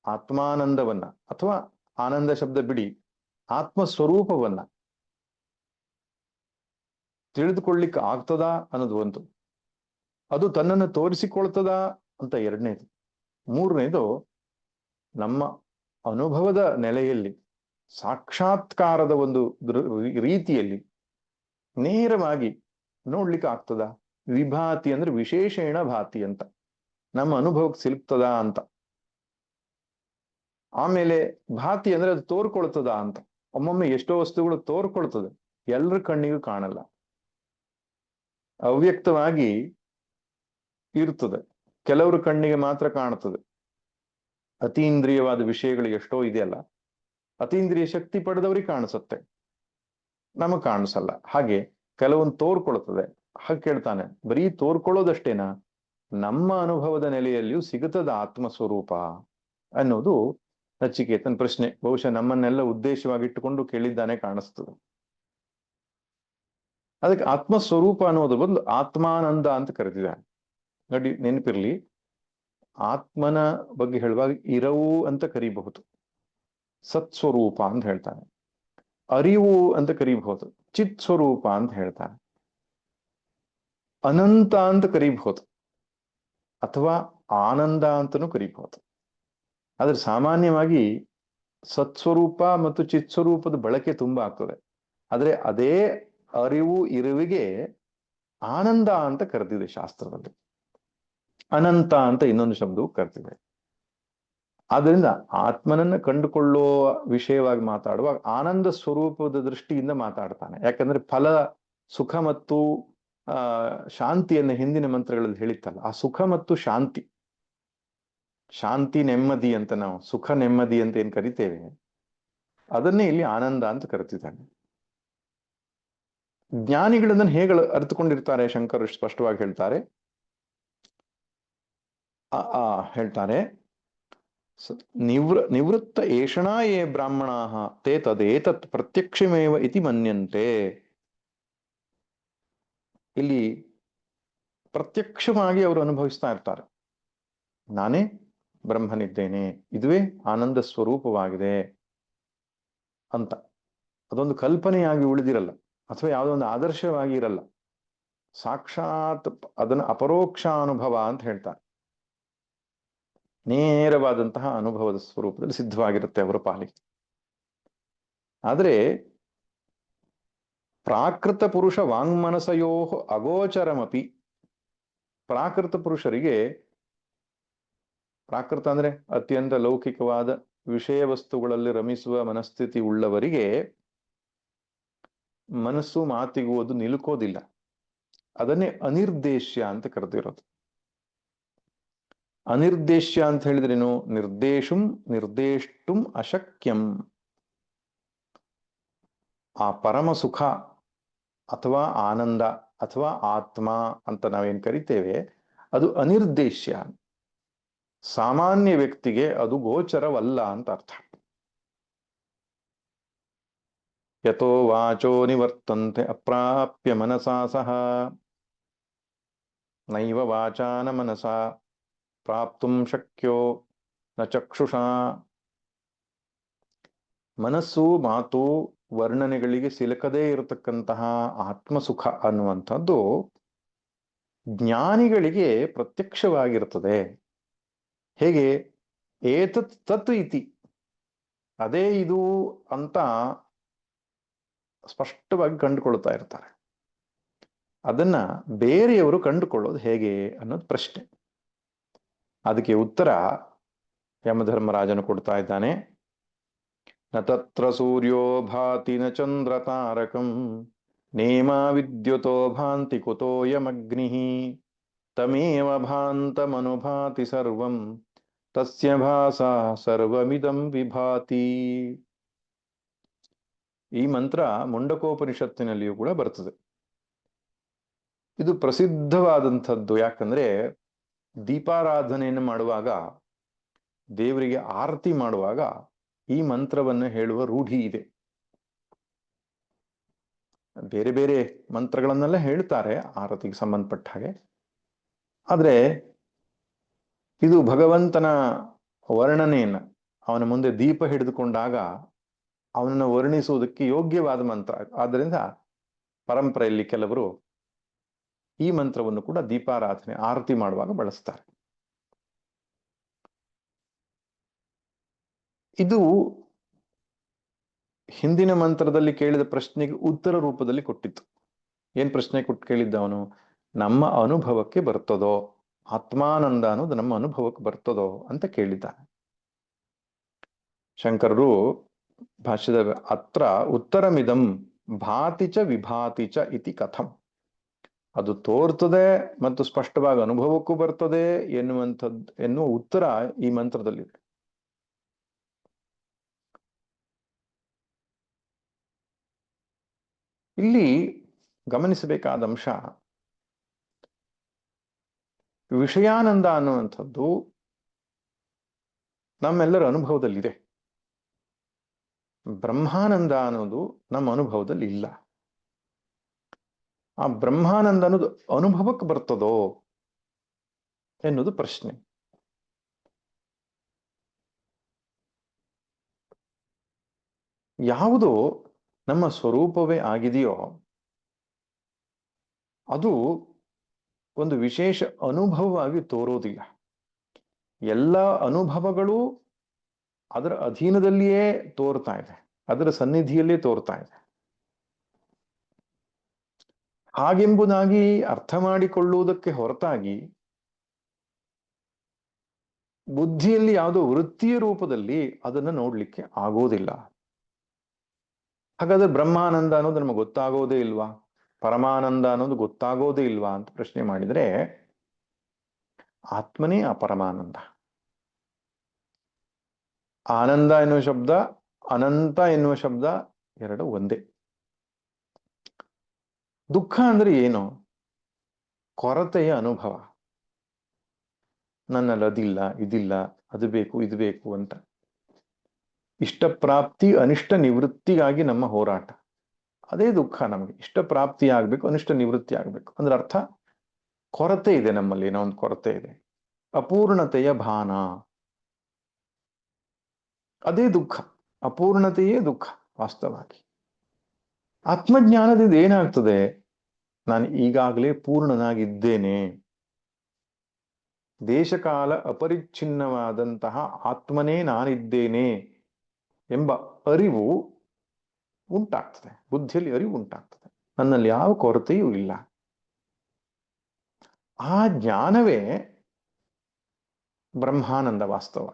ಆತ್ಮಾನಂದವನ್ನ ಅಥವಾ ಆನಂದ ಶಬ್ದ ಬಿಡಿ, ಆತ್ಮ ಸ್ವರೂಪವನ್ನ ತಿಳಿದುಕೊಳ್ಳಿಕ್ಕೆ ಆಗ್ತದಾ ಅನ್ನೋದು ಒಂದು. ಅದು ತನ್ನನ್ನು ತೋರಿಸಿಕೊಳ್ತದಾ ಅಂತ 2ನೇದು. 3ನೇದು, ನಮ್ಮ ಅನುಭವದ ನೆಲೆಯಲ್ಲಿ ಸಾಕ್ಷಾತ್ಕಾರದ ಒಂದು ರೀತಿಯಲ್ಲಿ ನೇರವಾಗಿ ನೋಡ್ಲಿಕ್ಕೆ ಆಗ್ತದ? ವಿಭಾತಿ ಅಂದ್ರೆ ವಿಶೇಷಣ ಭಾತಿ ಅಂತ, ನಮ್ಮ ಅನುಭವಕ್ಕೆ ಸಿಲುಕ್ತದ ಅಂತ. ಆಮೇಲೆ ಭಾತಿ ಅಂದ್ರೆ ಅದು ತೋರ್ಕೊಳ್ತದ ಅಂತ. ಒಮ್ಮೊಮ್ಮೆ ಎಷ್ಟೋ ವಸ್ತುಗಳು ತೋರ್ಕೊಳ್ತದೆ, ಎಲ್ರ ಕಣ್ಣಿಗೂ ಕಾಣಲ್ಲ, ಅವ್ಯಕ್ತವಾಗಿ ಇರ್ತದೆ, ಕೆಲವ್ರ ಕಣ್ಣಿಗೆ ಮಾತ್ರ ಕಾಣುತ್ತದೆ. ಅತೀಂದ್ರಿಯವಾದ ವಿಷಯಗಳು ಎಷ್ಟೋ ಇದೆಯಲ್ಲ, ಅತೀಂದ್ರಿಯ ಶಕ್ತಿ ಪಡೆದವ್ರಿಗೆ ಕಾಣಿಸುತ್ತೆ, ನಮಗ್ ಕಾಣಿಸಲ್ಲ. ಹಾಗೆ ಕೆಲವೊಂದು ತೋರ್ಕೊಳ್ತದೆ. ಹಾಗೆ ಕೇಳ್ತಾನೆ, ಬರೀ ತೋರ್ಕೊಳ್ಳೋದಷ್ಟೇನಾ? ನಮ್ಮ ಅನುಭವದ ನೆಲೆಯಲ್ಲಿಯೂ ಸಿಗುತ್ತದ ಆತ್ಮ ಸ್ವರೂಪ ಅನ್ನೋದು ನಚಿಕೇತನ ಪ್ರಶ್ನೆ. ಬಹುಶಃ ನಮ್ಮನ್ನೆಲ್ಲ ಉದ್ದೇಶವಾಗಿಟ್ಟುಕೊಂಡು ಕೇಳಿದ್ದಾನೆ ಕಾಣಿಸ್ತದೆ. ಅದಕ್ಕೆ ಆತ್ಮಸ್ವರೂಪ ಅನ್ನೋದ್ರ ಬದಲು ಆತ್ಮಾನಂದ ಅಂತ ಕರೆದಿದ್ದಾನೆ. ನೋಡಿ, ನೆನಪಿರ್ಲಿ, ಆತ್ಮನ ಬಗ್ಗೆ ಹೇಳುವಾಗ ಇರವು ಅಂತ ಕರೀಬಹುದು, ಸತ್ಸ್ವರೂಪ ಅಂತ ಹೇಳ್ತಾನೆ. ಅರಿವು ಅಂತ ಕರೀಬಹುದು, ಚಿತ್ ಸ್ವರೂಪ ಅಂತ ಹೇಳ್ತಾನೆ. ಅನಂತ ಅಂತ ಕರೀಬಹುದು ಅಥವಾ ಆನಂದ ಅಂತನೂ ಕರೀಬಹುದು. ಆದ್ರೆ ಸಾಮಾನ್ಯವಾಗಿ ಸತ್ಸ್ವರೂಪ ಮತ್ತು ಚಿತ್ ಸ್ವರೂಪದ ಬಳಕೆ ತುಂಬಾ ಆಗ್ತದೆ. ಆದ್ರೆ ಅದೇ ಅರಿವು ಇರುವಿಗೆ ಆನಂದ ಅಂತ ಕರೆದಿದೆ ಶಾಸ್ತ್ರದಲ್ಲಿ, ಅನಂತ ಅಂತ ಇನ್ನೊಂದು ಶಬ್ದವು ಕರೆದಿದೆ. ಆದ್ರಿಂದ ಆತ್ಮನನ್ನ ಕಂಡುಕೊಳ್ಳುವ ವಿಷಯವಾಗಿ ಮಾತಾಡುವಾಗ ಆನಂದ ಸ್ವರೂಪದ ದೃಷ್ಟಿಯಿಂದ ಮಾತಾಡ್ತಾನೆ. ಯಾಕಂದ್ರೆ ಫಲ, ಸುಖ ಮತ್ತು ಶಾಂತಿಯನ್ನು ಹಿಂದಿನ ಮಂತ್ರಗಳಲ್ಲಿ ಹೇಳಿತ್ತಲ್ಲ, ಆ ಸುಖ ಮತ್ತು ಶಾಂತಿ, ಶಾಂತಿ ನೆಮ್ಮದಿ ಅಂತ ನಾವು ಸುಖ ನೆಮ್ಮದಿ ಅಂತ ಏನ್ ಕರಿತೇವೆ, ಅದನ್ನೇ ಇಲ್ಲಿ ಆನಂದ ಅಂತ ಕರಿತಿದ್ದಾನೆ. ಜ್ಞಾನಿಗಳನ್ನ ಹೇಗೆ ಅರ್ಥಕೊಂಡಿರ್ತಾರೆ ಶಂಕರ್ ಸ್ಪಷ್ಟವಾಗಿ ಹೇಳ್ತಾರೆ. ಹೇಳ್ತಾರೆ, ನಿವೃತ್ತ ಏಷಣಾ ಯೇ ಬ್ರಾಹ್ಮಣಾಃ ತೇ ತದೇತತ್ ಪ್ರತ್ಯಕ್ಷಮೇವ ಇತಿ ಮನ್ಯಂತೆ. ಇಲ್ಲಿ ಪ್ರತ್ಯಕ್ಷವಾಗಿ ಅವರು ಅನುಭವಿಸ್ತಾ ಇರ್ತಾರೆ. ನಾನೇ ಬ್ರಹ್ಮನಿದ್ದೇನೆ, ಇದುವೇ ಆನಂದ ಸ್ವರೂಪವಾಗಿದೆ ಅಂತ. ಅದೊಂದು ಕಲ್ಪನೆಯಾಗಿ ಉಳಿದಿರಲ್ಲ, ಅಥವಾ ಯಾವುದೋ ಒಂದು ಆದರ್ಶವಾಗಿ ಇರಲ್ಲ. ಸಾಕ್ಷಾತ್ ಅದನ್ನು ಅಪರೋಕ್ಷ ಅನುಭವ ಅಂತ ಹೇಳ್ತಾರೆ. ನೇರವಾದಂತಹ ಅನುಭವದ ಸ್ವರೂಪದಲ್ಲಿ ಸಿದ್ಧವಾಗಿರುತ್ತೆ ಅವರ ಪಾಲಿಗೆ. ಆದರೆ ಪ್ರಾಕೃತ ಪುರುಷ ವಾಂಗ್ಮನಸಯೋ ಅಗೋಚರಮಪಿ, ಪ್ರಾಕೃತ ಪುರುಷರಿಗೆ, ಪ್ರಾಕೃತ ಅಂದ್ರೆ ಅತ್ಯಂತ ಲೌಕಿಕವಾದ ವಿಷಯ ವಸ್ತುಗಳಲ್ಲಿ ರಮಿಸುವ ಮನಸ್ಥಿತಿ ಉಳ್ಳವರಿಗೆ ಮನಸ್ಸು ಮಾತಿಗೂ ಅದು ನಿಲುಕೋದಿಲ್ಲ. ಅದನ್ನೇ ಅನಿರ್ದೇಶ್ಯ ಅಂತ ಕರೆದಿರೋದು. ಅನಿರ್ದೇಶ್ಯ ಅಂತ ಹೇಳಿದ್ರೇನು? ನಿರ್ದೇಷ್ಟುಂ ಅಶಕ್ಯಂ. ಆ ಪರಮ ಸುಖ ಅಥವಾ ಆನಂದ ಅಥವಾ ಆತ್ಮ ಅಂತ ನಾವೇನ್ ಕರಿತೇವೆ, ಅದು ಅನಿರ್ದೇಶ್ಯ. ಸಾಮಾನ್ಯ ವ್ಯಕ್ತಿಗೆ ಅದು ಗೋಚರವಲ್ಲ ಅಂತ ಅರ್ಥ. ಯಥೋ ವಾಚೋ ನಿವರ್ತಂತೆ ಅಪ್ರಾಪ್ಯ ಮನಸಾ ಸಹ ನೈವ ವಾಚಾನ ಮನಸ ಪ್ರಾಪ್ತುಂ ಶಕ್ಯೋ ನ ಚಕ್ಷುಷಾ. ಮನಸ್ಸು ಮಾತು ವರ್ಣನೆಗಳಿಗೆ ಸಿಲುಕದೇ ಇರತಕ್ಕಂತಹ ಆತ್ಮಸುಖ ಅನ್ನುವಂಥದ್ದು ಜ್ಞಾನಿಗಳಿಗೆ ಪ್ರತ್ಯಕ್ಷವಾಗಿರ್ತದೆ. ಹೇಗೆ? ಏತತ್ ತತ್ ಇತಿ, ಅದೇ ಇದು ಅಂತ ಸ್ಪಷ್ಟವಾಗಿ ಕಂಡುಕೊಳ್ತಾ ಇರ್ತಾರೆ. ಅದನ್ನ ಬೇರೆಯವರು ಕಂಡುಕೊಳ್ಳೋದು ಹೇಗೆ ಅನ್ನೋದು ಪ್ರಶ್ನೆ. ಅದಕ್ಕೆ ಉತ್ತರ ಯಮಧರ್ಮರಾಜನು ಕೊಡ್ತಾ ಇದ್ದಾನೆ. ನ ತತ್ರ ಸೂರ್ಯೋ ಭಾತಿ ನ ಚಂದ್ರ ತಾರಕಂ ನೇಮ ವಿದ್ಯುತೋ ಭಾಂತಿ ಕುತೋಯಮಗ್ನಿ ತಮೇವ ಭಾಂತಮನುಭಾತಿ ಸರ್ವಂ ತಸ್ಯ ಭಾಸಾ ಸರ್ವಮಿದಂ ವಿಭಾತಿ. ಈ ಮಂತ್ರ ಮುಂಡಕೋಪನಿಷತ್ತಿನಲ್ಲಿಯೂ ಕೂಡ ಬರ್ತದೆ. ಇದು ಪ್ರಸಿದ್ಧವಾದಂಥದ್ದು. ಯಾಕಂದ್ರೆ ದೀಪಾರಾಧನೆಯನ್ನು ಮಾಡುವಾಗ, ದೇವರಿಗೆ ಆರತಿ ಮಾಡುವಾಗ ಈ ಮಂತ್ರವನ್ನು ಹೇಳುವ ರೂಢಿ ಇದೆ. ಬೇರೆ ಬೇರೆ ಮಂತ್ರಗಳನ್ನೆಲ್ಲ ಹೇಳ್ತಾರೆ ಆರತಿಗೆ ಸಂಬಂಧಪಟ್ಟ ಹಾಗೆ. ಆದ್ರೆ ಇದು ಭಗವಂತನ ವರ್ಣನೆಯನ್ನ, ಅವನ ಮುಂದೆ ದೀಪ ಹಿಡಿದುಕೊಂಡಾಗ ಅವನನ್ನು ವರ್ಣಿಸುವುದಕ್ಕೆ ಯೋಗ್ಯವಾದ ಮಂತ್ರ. ಆದ್ದರಿಂದ ಪರಂಪರೆಯಲ್ಲಿ ಕೆಲವರು ಈ ಮಂತ್ರವನ್ನು ಕೂಡ ದೀಪಾರಾಧನೆ, ಆರತಿ ಮಾಡುವಾಗ ಬಳಸ್ತಾರೆ. ಇದು ಹಿಂದಿನ ಮಂತ್ರದಲ್ಲಿ ಕೇಳಿದ ಪ್ರಶ್ನೆಗೆ ಉತ್ತರ ರೂಪದಲ್ಲಿ ಕೊಟ್ಟಿತ್ತು. ಏನ್ ಪ್ರಶ್ನೆ ಕೇಳಿದ್ದ ಅವನು? ನಮ್ಮ ಅನುಭವಕ್ಕೆ ಬರ್ತದೋ, ಆತ್ಮಾನಂದ ಅನ್ನೋದು ನಮ್ಮ ಅನುಭವಕ್ಕೆ ಬರ್ತದೋ ಅಂತ ಕೇಳಿದ್ದಾನೆ. ಶಂಕರರು ಭಾಷ್ಯದ ಅತ್ರ ಉತ್ತರಮಿದಂ ಭಾತಿಚ ವಿಭಾತಿಚ ಇತಿ ಕಥಂ. ಅದು ತೋರ್ತದೆ ಮತ್ತು ಸ್ಪಷ್ಟವಾಗಿ ಅನುಭವಕ್ಕೂ ಬರ್ತದೆ ಎನ್ನುವ ಉತ್ತರ ಈ ಮಂತ್ರದಲ್ಲಿದೆ. ಇಲ್ಲಿ ಗಮನಿಸಬೇಕಾದ ಅಂಶ, ವಿಷಯಾನಂದ ಅನ್ನುವಂಥದ್ದು ನಮ್ಮೆಲ್ಲರ ಅನುಭವದಲ್ಲಿದೆ. ಬ್ರಹ್ಮಾನಂದ ಅನ್ನೋದು ನಮ್ಮ ಅನುಭವದಲ್ಲಿ ಇಲ್ಲ. ಆ ಬ್ರಹ್ಮಾನಂದ ಅನ್ನೋದು ಅನುಭವಕ್ಕೆ ಬರ್ತದೋ ಎನ್ನುವುದು ಪ್ರಶ್ನೆ. ಯಾವುದು ನಮ್ಮ ಸ್ವರೂಪವೇ ಆಗಿದೆಯೋ ಅದು ಒಂದು ವಿಶೇಷ ಅನುಭವವಾಗಿ ತೋರೋದಿಲ್ಲ. ಎಲ್ಲ ಅನುಭವಗಳು ಅದರ ಅಧೀನದಲ್ಲಿಯೇ ತೋರ್ತಾ ಇದೆ, ಅದರ ಸನ್ನಿಧಿಯಲ್ಲೇ ತೋರ್ತಾ ಇದೆ. ಹಾಗೆಂಬುದಾಗಿ ಅರ್ಥ ಮಾಡಿಕೊಳ್ಳುವುದಕ್ಕೆ ಹೊರತಾಗಿ ಬುದ್ಧಿಯಲ್ಲಿ ಯಾವುದೋ ವೃತ್ತಿಯ ರೂಪದಲ್ಲಿ ಅದನ್ನು ನೋಡ್ಲಿಕ್ಕೆ ಆಗೋದಿಲ್ಲ. ಹಾಗಾದ್ರೆ ಬ್ರಹ್ಮಾನಂದ ಅನ್ನೋದು ನಮಗೆ ಗೊತ್ತಾಗೋದೇ ಇಲ್ವಾ? ಪರಮಾನಂದ ಅನ್ನೋದು ಗೊತ್ತಾಗೋದೇ ಇಲ್ವಾ ಅಂತ ಪ್ರಶ್ನೆ ಮಾಡಿದ್ರೆ, ಆತ್ಮನೇ ಆ ಪರಮಾನಂದ. ಆನಂದ ಎನ್ನುವ ಶಬ್ದ, ಅನಂತ ಎನ್ನುವ ಶಬ್ದ ಎರಡು ಒಂದೇ. ದುಃಖ ಅಂದ್ರೆ ಏನು? ಕೊರತೆಯ ಅನುಭವ. ನನ್ನಲ್ಲಿ ಅದಿಲ್ಲ, ಇದಿಲ್ಲ, ಅದು ಬೇಕು, ಇದು ಬೇಕು ಅಂತ. ಇಷ್ಟ ಪ್ರಾಪ್ತಿ ಅನಿಷ್ಟ ನಿವೃತ್ತಿಗಾಗಿ ನಮ್ಮ ಹೋರಾಟ. ಅದೇ ದುಃಖ. ನಮಗೆ ಇಷ್ಟ ಪ್ರಾಪ್ತಿ ಆಗ್ಬೇಕು, ಅನಿಷ್ಟ ನಿವೃತ್ತಿ ಆಗ್ಬೇಕು ಅಂದ್ರೆ ಅರ್ಥ ಕೊರತೆ ಇದೆ, ನಮ್ಮಲ್ಲಿ ಏನೋ ಒಂದು ಕೊರತೆ ಇದೆ, ಅಪೂರ್ಣತೆಯ ಭಾನ, ಅದೇ ದುಃಖ. ಅಪೂರ್ಣತೆಯೇ ದುಃಖ ವಾಸ್ತವವಾಗಿ. ಆತ್ಮಜ್ಞಾನದಿಂದ ಏನಾಗ್ತದೆ? ನಾನು ಈಗಾಗಲೇ ಪೂರ್ಣನಾಗಿದ್ದೇನೆ, ದೇಶಕಾಲ ಅಪರಿಚ್ಛಿನ್ನವಾದಂತಹ ಆತ್ಮನೇ ನಾನಿದ್ದೇನೆ ಎಂಬ ಅರಿವು ಉಂಟಾಗ್ತದೆ. ಬುದ್ಧಿಯಲ್ಲಿ ಅರಿವು ಉಂಟಾಗ್ತದೆ, ನನ್ನಲ್ಲಿ ಯಾವ ಕೊರತೆಯೂ ಇಲ್ಲ. ಆ ಜ್ಞಾನವೇ ಬ್ರಹ್ಮಾನಂದ. ವಾಸ್ತವ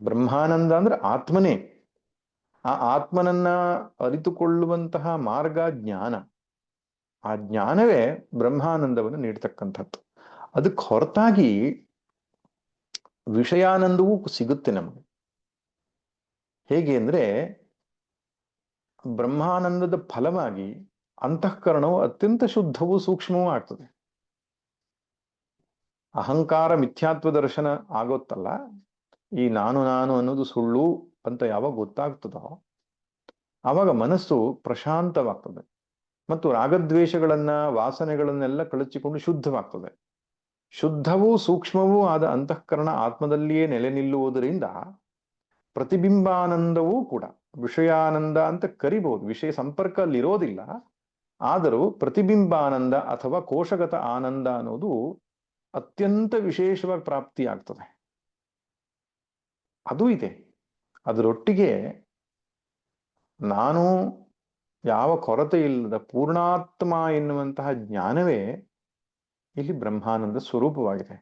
ಬ್ರಹ್ಮಾನಂದ ಅಂದ್ರೆ ಆತ್ಮನೇ. ಆ ಆತ್ಮನನ್ನ ಅರಿತುಕೊಳ್ಳುವಂತಹ ಮಾರ್ಗ ಜ್ಞಾನ. ಆ ಜ್ಞಾನವೇ ಬ್ರಹ್ಮಾನಂದವನ್ನು ನೀಡ್ತಕ್ಕಂಥದ್ದು. ಅದಕ್ಕೆ ಹೊರತಾಗಿ ವಿಷಯಾನಂದವೂ ಸಿಗುತ್ತೆ ನಮಗೆ. ಹೇಗೆ ಅಂದ್ರೆ ಬ್ರಹ್ಮಾನಂದದ ಫಲವಾಗಿ ಅಂತಃಕರಣವು ಅತ್ಯಂತ ಶುದ್ಧವೂ ಸೂಕ್ಷ್ಮವೂ ಆಗ್ತದೆ. ಅಹಂಕಾರ ಮಿಥ್ಯಾತ್ವ ದರ್ಶನ ಆಗೋತ್ತಲ್ಲ, ಈ ನಾನು ಅನ್ನೋದು ಸುಳ್ಳು ಅಂತ ಯಾವಾಗ ಗೊತ್ತಾಗ್ತದೋ ಆವಾಗ ಮನಸ್ಸು ಪ್ರಶಾಂತವಾಗ್ತದೆ ಮತ್ತು ರಾಗದ್ವೇಷಗಳನ್ನ ವಾಸನೆಗಳನ್ನೆಲ್ಲ ಕಳಚಿಕೊಂಡು ಶುದ್ಧವಾಗ್ತದೆ. ಶುದ್ಧವೂ ಸೂಕ್ಷ್ಮವೂ ಆದ ಅಂತಃಕರಣ ಆತ್ಮದಲ್ಲಿಯೇ ನೆಲೆ ನಿಲ್ಲುವುದರಿಂದ ಪ್ರತಿಬಿಂಬಾನಂದವೂ ಕೂಡ, ವಿಷಯಾನಂದ ಅಂತ ಕರಿಬಹುದು, ವಿಷಯ ಸಂಪರ್ಕ ಅಲ್ಲಿರೋದಿಲ್ಲ, ಆದರೂ ಪ್ರತಿಬಿಂಬಾನಂದ ಅಥವಾ ಕೋಶಗತ ಆನಂದ ಅನ್ನೋದು ಅತ್ಯಂತ ವಿಶೇಷವಾಗಿ ಪ್ರಾಪ್ತಿಯಾಗ್ತದೆ. ಅದು ಇದೆ. ಅದರೊಟ್ಟಿಗೆ ನಾನು ಯಾವ ಕೊರತೆ ಇಲ್ಲದ ಪೂರ್ಣಾತ್ಮ ಎನ್ನುವಂತಹ ಜ್ಞಾನವೇ ಇಲ್ಲಿ ಬ್ರಹ್ಮಾನಂದ ಸ್ವರೂಪವಾಗಿದೆ.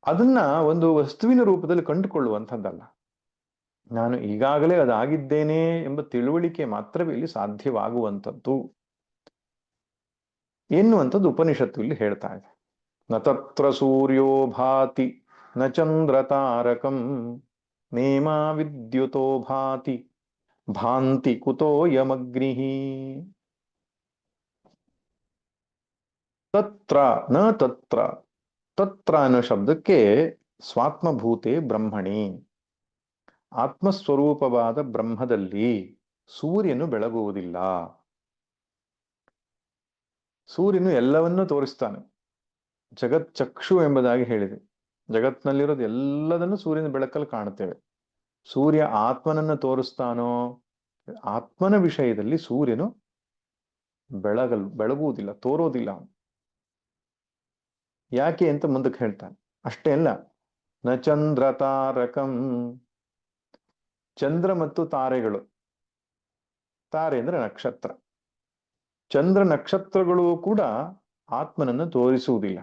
ಅದನ್ನ ಒಂದು ವಸ್ತುವಿನ ರೂಪದಲ್ಲಿ ಕಂಡುಕೊಳ್ಳುವಂಥದ್ದಲ್ಲ. ನಾನು ಈಗಾಗಲೇ ಅದಾಗಿದ್ದೇನೆ ಎಂಬ ತಿಳುವಳಿಕೆ ಮಾತ್ರವೇ ಇಲ್ಲಿ ಸಾಧ್ಯವಾಗುವಂಥದ್ದು ಎನ್ನುವಂಥದ್ದು ಉಪನಿಷತ್ತು ಇಲ್ಲಿ ಹೇಳ್ತಾ ಇದೆ. ನ ತತ್ರ ಸೂರ್ಯೋ ಭಾತಿ ನ ಚಂದ್ರ ತಾರಕಂ ನೇಮಾ ವಿದ್ಯುತೋ ಭಾತಿ ಭಾಂತಿ ಕುತೋಯಮಗ್ನಿ. ತತ್ರ ನ ತತ್ರ, ತತ್ರ ಅನ್ನೋ ಶಬ್ದಕ್ಕೆ ಸ್ವಾತ್ಮಭೂತೆ ಬ್ರಹ್ಮಣಿ, ಆತ್ಮಸ್ವರೂಪವಾದ ಬ್ರಹ್ಮದಲ್ಲಿ ಸೂರ್ಯನು ಬೆಳಗುವುದಿಲ್ಲ. ಸೂರ್ಯನು ಎಲ್ಲವನ್ನೂ ತೋರಿಸ್ತಾನೆ, ಜಗಚ್ಚಕ್ಷು ಎಂಬುದಾಗಿ ಹೇಳಿದೆ. ಜಗತ್ನಲ್ಲಿರೋದು ಎಲ್ಲದನ್ನು ಸೂರ್ಯನ ಬೆಳಕಲ್ಲಿ ಕಾಣುತ್ತೇವೆ. ಸೂರ್ಯ ಆತ್ಮನನ್ನು ತೋರಿಸ್ತಾನೋ? ಆತ್ಮನ ವಿಷಯದಲ್ಲಿ ಸೂರ್ಯನು ಬೆಳಗುವುದಿಲ್ಲ, ತೋರೋದಿಲ್ಲ. ಯಾಕೆ ಅಂತ ಮುಂದಕ್ಕೆ ಹೇಳ್ತಾನೆ. ಅಷ್ಟೇ ಅಲ್ಲ, ನ ಚಂದ್ರ ತಾರಕಂ, ಚಂದ್ರ ಮತ್ತು ತಾರೆಗಳು, ತಾರೆ ಅಂದ್ರೆ ನಕ್ಷತ್ರ, ಚಂದ್ರ ನಕ್ಷತ್ರಗಳು ಕೂಡ ಆತ್ಮನನ್ನು ತೋರಿಸುವುದಿಲ್ಲ.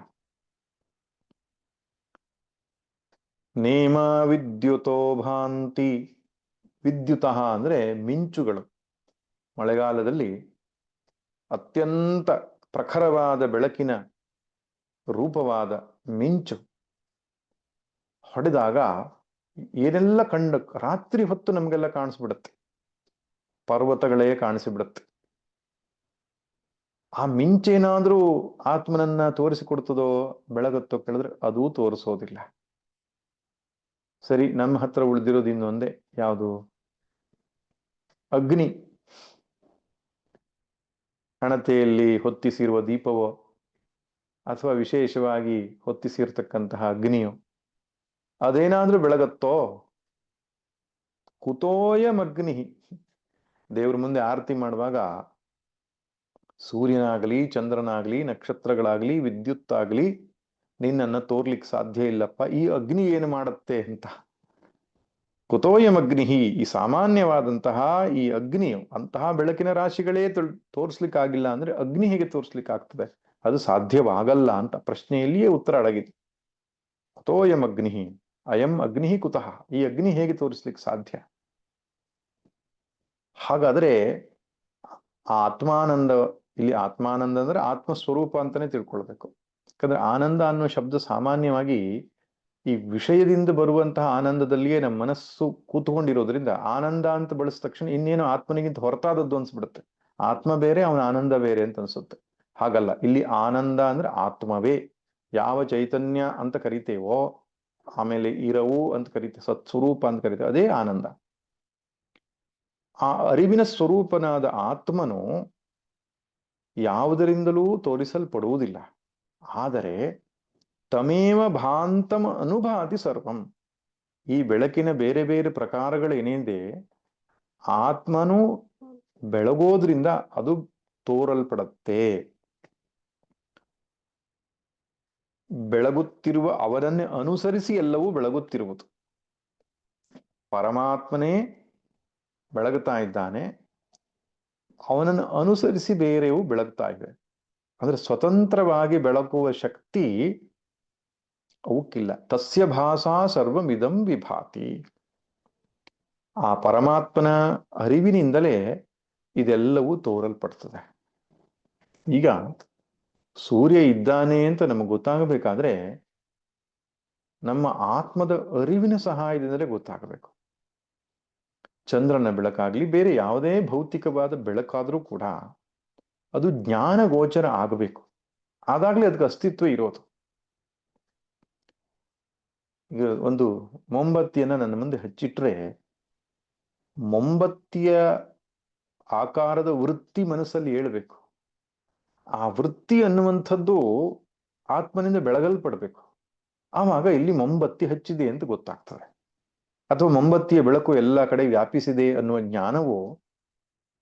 ನೇಮ ವಿದ್ಯುತೋ ಭಾಂತಿ, ವಿದ್ಯುತಃ ಅಂದ್ರೆ ಮಿಂಚುಗಳು. ಮಳೆಗಾಲದಲ್ಲಿ ಅತ್ಯಂತ ಪ್ರಖರವಾದ ಬೆಳಕಿನ ರೂಪವಾದ ಮಿಂಚು ಹೊಡೆದಾಗ ಏನೆಲ್ಲ ರಾತ್ರಿ ಹೊತ್ತು ನಮಗೆಲ್ಲ ಕಾಣಿಸ್ಬಿಡುತ್ತೆ, ಪರ್ವತಗಳೇ ಕಾಣಿಸಿಬಿಡುತ್ತೆ. ಆ ಮಿಂಚೇನಾದ್ರೂ ಆತ್ಮನನ್ನ ತೋರಿಸಿಕೊಡ್ತದೋ, ಬೆಳಗತ್ತೋ ಕೇಳಿದ್ರೆ ಅದೂ ತೋರಿಸೋದಿಲ್ಲ. ಸರಿ, ನಮ್ಮ ಹತ್ರ ಉಳಿದಿರೋದು ಇನ್ನೊಂದೇ, ಯಾವುದು? ಅಗ್ನಿ. ಹಣತೆಯಲ್ಲಿ ಹೊತ್ತಿಸಿರುವ ದೀಪವೋ ಅಥವಾ ವಿಶೇಷವಾಗಿ ಹೊತ್ತಿಸಿರ್ತಕ್ಕಂತಹ ಅಗ್ನಿಯೋ ಅದೇನಾದ್ರೂ ಬೆಳಗತ್ತೋ? ಕುತೋಯಮಗ್ನಿ. ದೇವ್ರ ಮುಂದೆ ಆರತಿ ಮಾಡುವಾಗ ಸೂರ್ಯನಾಗಲಿ, ಚಂದ್ರನಾಗ್ಲಿ, ನಕ್ಷತ್ರಗಳಾಗ್ಲಿ, ವಿದ್ಯುತ್ ಆಗ್ಲಿ ನಿನ್ನನ್ನು ತೋರ್ಲಿಕ್ಕೆ ಸಾಧ್ಯ ಇಲ್ಲಪ್ಪ, ಈ ಅಗ್ನಿ ಏನು ಮಾಡುತ್ತೆ ಅಂತ. ಕುತೋಯಮಗ್ನಿ, ಈ ಸಾಮಾನ್ಯವಾದಂತಹ ಈ ಅಗ್ನಿಯು, ಅಂತಹ ಬೆಳಕಿನ ರಾಶಿಗಳೇ ತೋರಿಸ್ಲಿಕ್ಕಾಗಿಲ್ಲ ಅಂದ್ರೆ ಅಗ್ನಿ ಹೇಗೆ ತೋರಿಸ್ಲಿಕ್ಕಾಗ್ತದೆ? ಅದು ಸಾಧ್ಯವಾಗಲ್ಲ ಅಂತ ಪ್ರಶ್ನೆಯಲ್ಲಿಯೇ ಉತ್ತರ ಅಡಗಿದೆ. ಕುತೋಯಮಗ್ನಿ ಅಯಂ ಅಗ್ನಿ ಕುತಃ, ಈ ಅಗ್ನಿ ಹೇಗೆ ತೋರಿಸ್ಲಿಕ್ಕೆ ಸಾಧ್ಯ? ಹಾಗಾದ್ರೆ ಆ ಆತ್ಮಾನಂದ, ಇಲ್ಲಿ ಆತ್ಮಾನಂದ ಅಂದ್ರೆ ಆತ್ಮಸ್ವರೂಪ ಅಂತಾನೆ ತಿಳ್ಕೊಳ್ಬೇಕು. ಯಾಕಂದ್ರೆ ಆನಂದ ಅನ್ನೋ ಶಬ್ದ ಸಾಮಾನ್ಯವಾಗಿ ಈ ವಿಷಯದಿಂದ ಬರುವಂತಹ ಆನಂದದಲ್ಲಿಯೇ ನಮ್ಮ ಮನಸ್ಸು ಕೂತ್ಕೊಂಡಿರೋದ್ರಿಂದ ಆನಂದ ಅಂತ ಬಳಸಿದ ತಕ್ಷಣ ಇನ್ನೇನು ಆತ್ಮನಿಗಿಂತ ಹೊರತಾದದ್ದು ಅನ್ಸ್ಬಿಡುತ್ತೆ. ಆತ್ಮ ಬೇರೆ, ಅವನ ಆನಂದ ಬೇರೆ ಅಂತ ಅನ್ಸುತ್ತೆ. ಹಾಗಲ್ಲ, ಇಲ್ಲಿ ಆನಂದ ಅಂದ್ರೆ ಆತ್ಮವೇ. ಯಾವ ಚೈತನ್ಯ ಅಂತ ಕರಿತೇವೋ, ಆಮೇಲೆ ಇರವು ಅಂತ ಕರಿತೇವೆ, ಸತ್ಸ್ವರೂಪ ಅಂತ ಕರಿತೇವೆ, ಅದೇ ಆನಂದ. ಆ ಅರಿವಿನ ಸ್ವರೂಪನಾದ ಆತ್ಮನು ಯಾವುದರಿಂದಲೂ ತೋರಿಸಲ್ಪಡುವುದಿಲ್ಲ. ಆದರೆ ತಮೇವ ಭಾಂತಂ ಅನುಭಾತಿ ಸರ್ವಂ. ಈ ಬೆಳಕಿನ ಬೇರೆ ಬೇರೆ ಪ್ರಕಾರಗಳೇನಿದೆ, ಆತ್ಮನು ಬೆಳಗೋದ್ರಿಂದ ಅದು ತೋರಲ್ಪಡುತ್ತೆ. ಬೆಳಗುತ್ತಿರುವ ಅವನನ್ನೇ ಅನುಸರಿಸಿ ಎಲ್ಲವೂ ಬೆಳಗುತ್ತಿರುವುದು. ಪರಮಾತ್ಮನೇ ಬೆಳಗುತ್ತಾ ಇದ್ದಾನೆ, ಅವನನ್ನು ಅನುಸರಿಸಿ ಬೇರೆಯೂ ಬೆಳಗ್ತಾ ಇವೆ. ಅಂದ್ರೆ ಸ್ವತಂತ್ರವಾಗಿ ಬೆಳಕುವ ಶಕ್ತಿ ಅವಕ್ಕಿಲ್ಲ. ತಸ್ಯ ಭಾಸಾ ಸರ್ವಮಿದಂ ವಿಭಾತಿ. ಆ ಪರಮಾತ್ಮನ ಅರಿವಿನಿಂದಲೇ ಇದೆಲ್ಲವೂ ತೋರಲ್ಪಡ್ತದೆ. ಈಗ ಸೂರ್ಯ ಇದ್ದಾನೆ ಅಂತ ನಮಗೆ ಗೊತ್ತಾಗಬೇಕಾದ್ರೆ ನಮ್ಮ ಆತ್ಮದ ಅರಿವಿನ ಸಹಾಯದಿಂದಲೇ ಗೊತ್ತಾಗಬೇಕು. ಚಂದ್ರನ ಬೆಳಕಾಗ್ಲಿ, ಬೇರೆ ಯಾವುದೇ ಭೌತಿಕವಾದ ಬೆಳಕಾದ್ರೂ ಕೂಡ ಅದು ಜ್ಞಾನ ಗೋಚರ ಆಗಬೇಕು. ಆದಾಗ್ಲೇ ಅದಕ್ಕೆ ಅಸ್ತಿತ್ವ ಇರೋದು. ಈಗ ಒಂದು ಮೊಂಬತ್ತಿಯನ್ನ ನನ್ನ ಮುಂದೆ ಹಚ್ಚಿಟ್ರೆ ಮೊಂಬತ್ತಿಯ ಆಕಾರದ ವೃತ್ತಿ ಮನಸ್ಸಲ್ಲಿ ಹೇಳ್ಬೇಕು. ಆ ವೃತ್ತಿ ಅನ್ನುವಂಥದ್ದು ಆತ್ಮನಿಂದ ಬೆಳಗಲ್ಪಡ್ಬೇಕು. ಆವಾಗ ಇಲ್ಲಿ ಮೊಂಬತ್ತಿ ಹಚ್ಚಿದೆ ಅಂತ ಗೊತ್ತಾಗ್ತದೆ. ಅಥವಾ ಮೊಂಬತ್ತಿಯ ಬೆಳಕು ಎಲ್ಲ ಕಡೆ ವ್ಯಾಪಿಸಿದೆ ಅನ್ನುವ ಜ್ಞಾನವು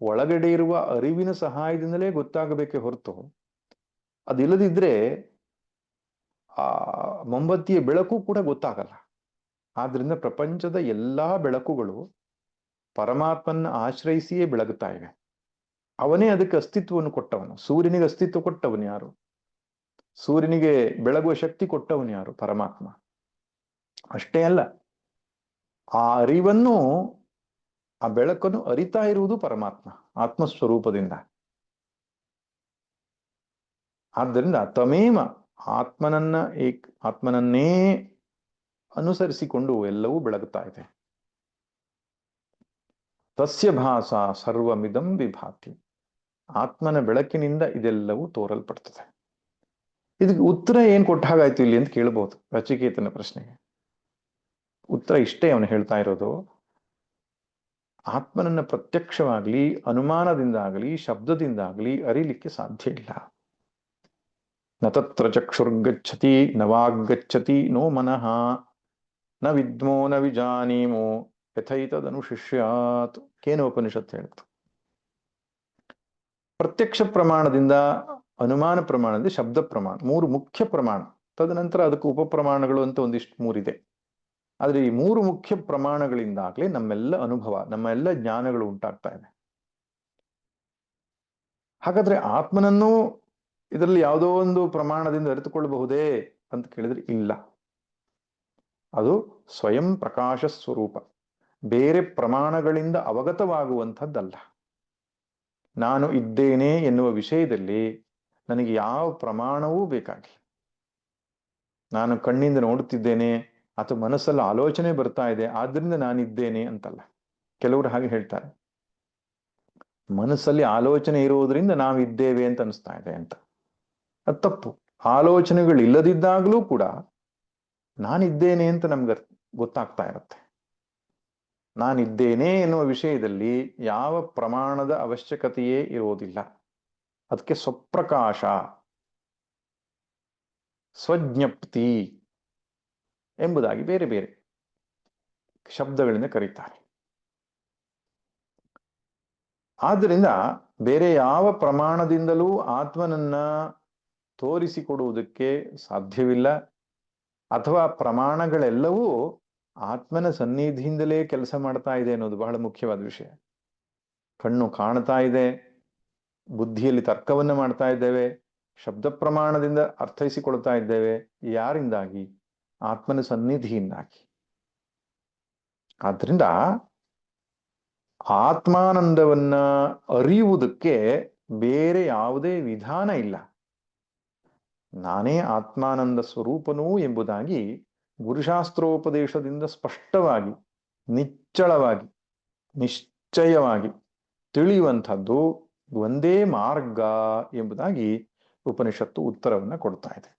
ಒಳಗಡೆ ಇರುವ ಅರಿವಿನ ಸಹಾಯದಿಂದಲೇ ಗೊತ್ತಾಗಬೇಕೆ ಹೊರತು ಅದಿಲ್ಲದಿದ್ರೆ ಆ ಮೊಂಬತ್ತಿಯ ಬೆಳಕು ಕೂಡ ಗೊತ್ತಾಗಲ್ಲ. ಆದ್ರಿಂದ ಪ್ರಪಂಚದ ಎಲ್ಲಾ ಬೆಳಕುಗಳು ಪರಮಾತ್ಮನ ಆಶ್ರಯಿಸಿಯೇ ಬೆಳಗುತ್ತಾ ಇವೆ. ಅವನೇ ಅದಕ್ಕೆ ಅಸ್ತಿತ್ವವನ್ನು ಕೊಟ್ಟವನು. ಸೂರ್ಯನಿಗೆ ಅಸ್ತಿತ್ವ ಕೊಟ್ಟವನು ಯಾರು? ಸೂರ್ಯನಿಗೆ ಬೆಳಗುವ ಶಕ್ತಿ ಕೊಟ್ಟವನು ಯಾರು? ಪರಮಾತ್ಮ. ಅಷ್ಟೇ ಅಲ್ಲ, ಆ ಅರಿವನ್ನು, ಆ ಬೆಳಕನ್ನು ಅರಿತಾ ಇರುವುದು ಪರಮಾತ್ಮ ಆತ್ಮಸ್ವರೂಪದಿಂದ. ಆದ್ದರಿಂದ ತಮೇಮ ಆತ್ಮನನ್ನೇ ಅನುಸರಿಸಿಕೊಂಡು ಎಲ್ಲವೂ ಬೆಳಗುತ್ತಾ ಇದೆ. ತಸ್ಯ ಭಾಸ ಸರ್ವಮಿದಂ ವಿಭಾತಿ. ಆತ್ಮನ ಬೆಳಕಿನಿಂದ ಇದೆಲ್ಲವೂ ತೋರಲ್ಪಡ್ತದೆ. ಇದಕ್ಕೆ ಉತ್ತರ ಏನ್ ಕೊಟ್ಟ ಹಾಗಾಯ್ತು ಇಲ್ಲಿ ಅಂತ ಕೇಳಬಹುದು ನಚಿಕೇತನ ಪ್ರಶ್ನೆಗೆ. ಉತ್ತರ ಇಷ್ಟೇ ಅವನು ಹೇಳ್ತಾ ಇರೋದು. ಆತ್ಮನನ್ನ ಪ್ರತ್ಯಕ್ಷವಾಗ್ಲಿ, ಅನುಮಾನದಿಂದಾಗಲಿ, ಶಬ್ದದಿಂದಾಗಲಿ ಅರಿಲಿಕ್ಕೆ ಸಾಧ್ಯ ಇಲ್ಲ. ನ ತತ್ರ ಚಕ್ಷುರ್ಗಚ್ಚತಿ ನ ವಾಗ್ಗಚ್ಚತಿ ನೋ ಮನಃ ನ ವಿದ್ಮೋ ನ ವಿಜಾನೀಮೋ ಯಥೈತದನುಶಿಷ್ಯಾತ್. ಕೇನೋಪನಿಷತ್ ಹೇಳ್ತು. ಪ್ರತ್ಯಕ್ಷ ಪ್ರಮಾಣದಿಂದ, ಅನುಮಾನ ಪ್ರಮಾಣದಿಂದ, ಶಬ್ದ ಪ್ರಮಾಣ, ಮೂರು ಮುಖ್ಯ ಪ್ರಮಾಣ. ತದನಂತರ ಅದಕ್ಕೆ ಉಪಪ್ರಮಾಣಗಳು ಅಂತ ಒಂದಿಷ್ಟು ಮೂರಿದೆ. ಆದ್ರೆ ಈ ಮೂರು ಮುಖ್ಯ ಪ್ರಮಾಣಗಳಿಂದಾಗ್ಲೇ ನಮ್ಮೆಲ್ಲ ಅನುಭವ, ನಮ್ಮ ಎಲ್ಲ ಜ್ಞಾನಗಳು ಉಂಟಾಗ್ತಾ ಇದೆ. ಹಾಗಾದ್ರೆ ಆತ್ಮನನ್ನು ಇದರಲ್ಲಿ ಯಾವುದೋ ಒಂದು ಪ್ರಮಾಣದಿಂದ ಅರಿತುಕೊಳ್ಳಬಹುದೇ ಅಂತ ಕೇಳಿದ್ರೆ ಇಲ್ಲ. ಅದು ಸ್ವಯಂ ಪ್ರಕಾಶ ಸ್ವರೂಪ, ಬೇರೆ ಪ್ರಮಾಣಗಳಿಂದ ಅವಗತವಾಗುವಂಥದ್ದಲ್ಲ. ನಾನು ಇದ್ದೇನೆ ಎನ್ನುವ ವಿಷಯದಲ್ಲಿ ನನಗೆ ಯಾವ ಪ್ರಮಾಣವೂ ಬೇಕಾಗಿಲ್ಲ. ನಾನು ಕಣ್ಣಿಂದ ನೋಡುತ್ತಿದ್ದೇನೆ ಅಥವಾ ಮನಸ್ಸಲ್ಲಿ ಆಲೋಚನೆ ಬರ್ತಾ ಇದೆ ಆದ್ರಿಂದ ನಾನಿದ್ದೇನೆ ಅಂತಲ್ಲ. ಕೆಲವರು ಹಾಗೆ ಹೇಳ್ತಾರೆ, ಮನಸ್ಸಲ್ಲಿ ಆಲೋಚನೆ ಇರುವುದರಿಂದ ನಾವಿದ್ದೇವೆ ಅಂತ ಅನಿಸ್ತಾ ಇದೆ ಅಂತ. ಅದು ತಪ್ಪು. ಆಲೋಚನೆಗಳು ಇಲ್ಲದಿದ್ದಾಗಲೂ ಕೂಡ ನಾನಿದ್ದೇನೆ ಅಂತ ನಮ್ಗೆ ಗೊತ್ತಾಗ್ತಾ ಇರುತ್ತೆ. ನಾನಿದ್ದೇನೆ ಎನ್ನುವ ವಿಷಯದಲ್ಲಿ ಯಾವ ಪ್ರಮಾಣದ ಅವಶ್ಯಕತೆಯೇ ಇರುವುದಿಲ್ಲ. ಅದಕ್ಕೆ ಸ್ವಪ್ರಕಾಶ, ಸ್ವಜ್ಞಪ್ತಿ ಎಂಬುದಾಗಿ ಬೇರೆ ಬೇರೆ ಶಬ್ದಗಳಿಂದ ಕರೀತಾರೆ. ಆದ್ದರಿಂದ ಬೇರೆ ಯಾವ ಪ್ರಮಾಣದಿಂದಲೂ ಆತ್ಮನನ್ನ ತೋರಿಸಿಕೊಡುವುದಕ್ಕೆ ಸಾಧ್ಯವಿಲ್ಲ. ಅಥವಾ ಪ್ರಮಾಣಗಳೆಲ್ಲವೂ ಆತ್ಮನ ಸನ್ನಿಧಿಯಿಂದಲೇ ಕೆಲಸ ಮಾಡ್ತಾ ಇದೆ ಅನ್ನೋದು ಬಹಳ ಮುಖ್ಯವಾದ ವಿಷಯ. ಕಣ್ಣು ಕಾಣ್ತಾ ಇದೆ, ಬುದ್ಧಿಯಲ್ಲಿ ತರ್ಕವನ್ನ ಮಾಡ್ತಾ ಇದ್ದೇವೆ, ಶಬ್ದ ಪ್ರಮಾಣದಿಂದ ಅರ್ಥೈಸಿಕೊಳ್ತಾ ಇದ್ದೇವೆ. ಯಾರಿಂದಾಗಿ? ಆತ್ಮನ ಸನ್ನಿಧಿಯಿಂದಾಗಿ. ಆದ್ರಿಂದ ಆತ್ಮಾನಂದವನ್ನ ಅರಿಯುವುದಕ್ಕೆ ಬೇರೆ ಯಾವುದೇ ವಿಧಾನ ಇಲ್ಲ. ನಾನೇ ಆತ್ಮಾನಂದ ಸ್ವರೂಪನೂ ಎಂಬುದಾಗಿ ಗುರುಶಾಸ್ತ್ರೋಪದೇಶದಿಂದ ಸ್ಪಷ್ಟವಾಗಿ, ನಿಚ್ಚಳವಾಗಿ, ನಿಶ್ಚಯವಾಗಿ ತಿಳಿಯುವಂಥದ್ದು ಒಂದೇ ಮಾರ್ಗ ಎಂಬುದಾಗಿ ಉಪನಿಷತ್ತು ಉತ್ತರವನ್ನ ಕೊಡ್ತಾ ಇದೆ.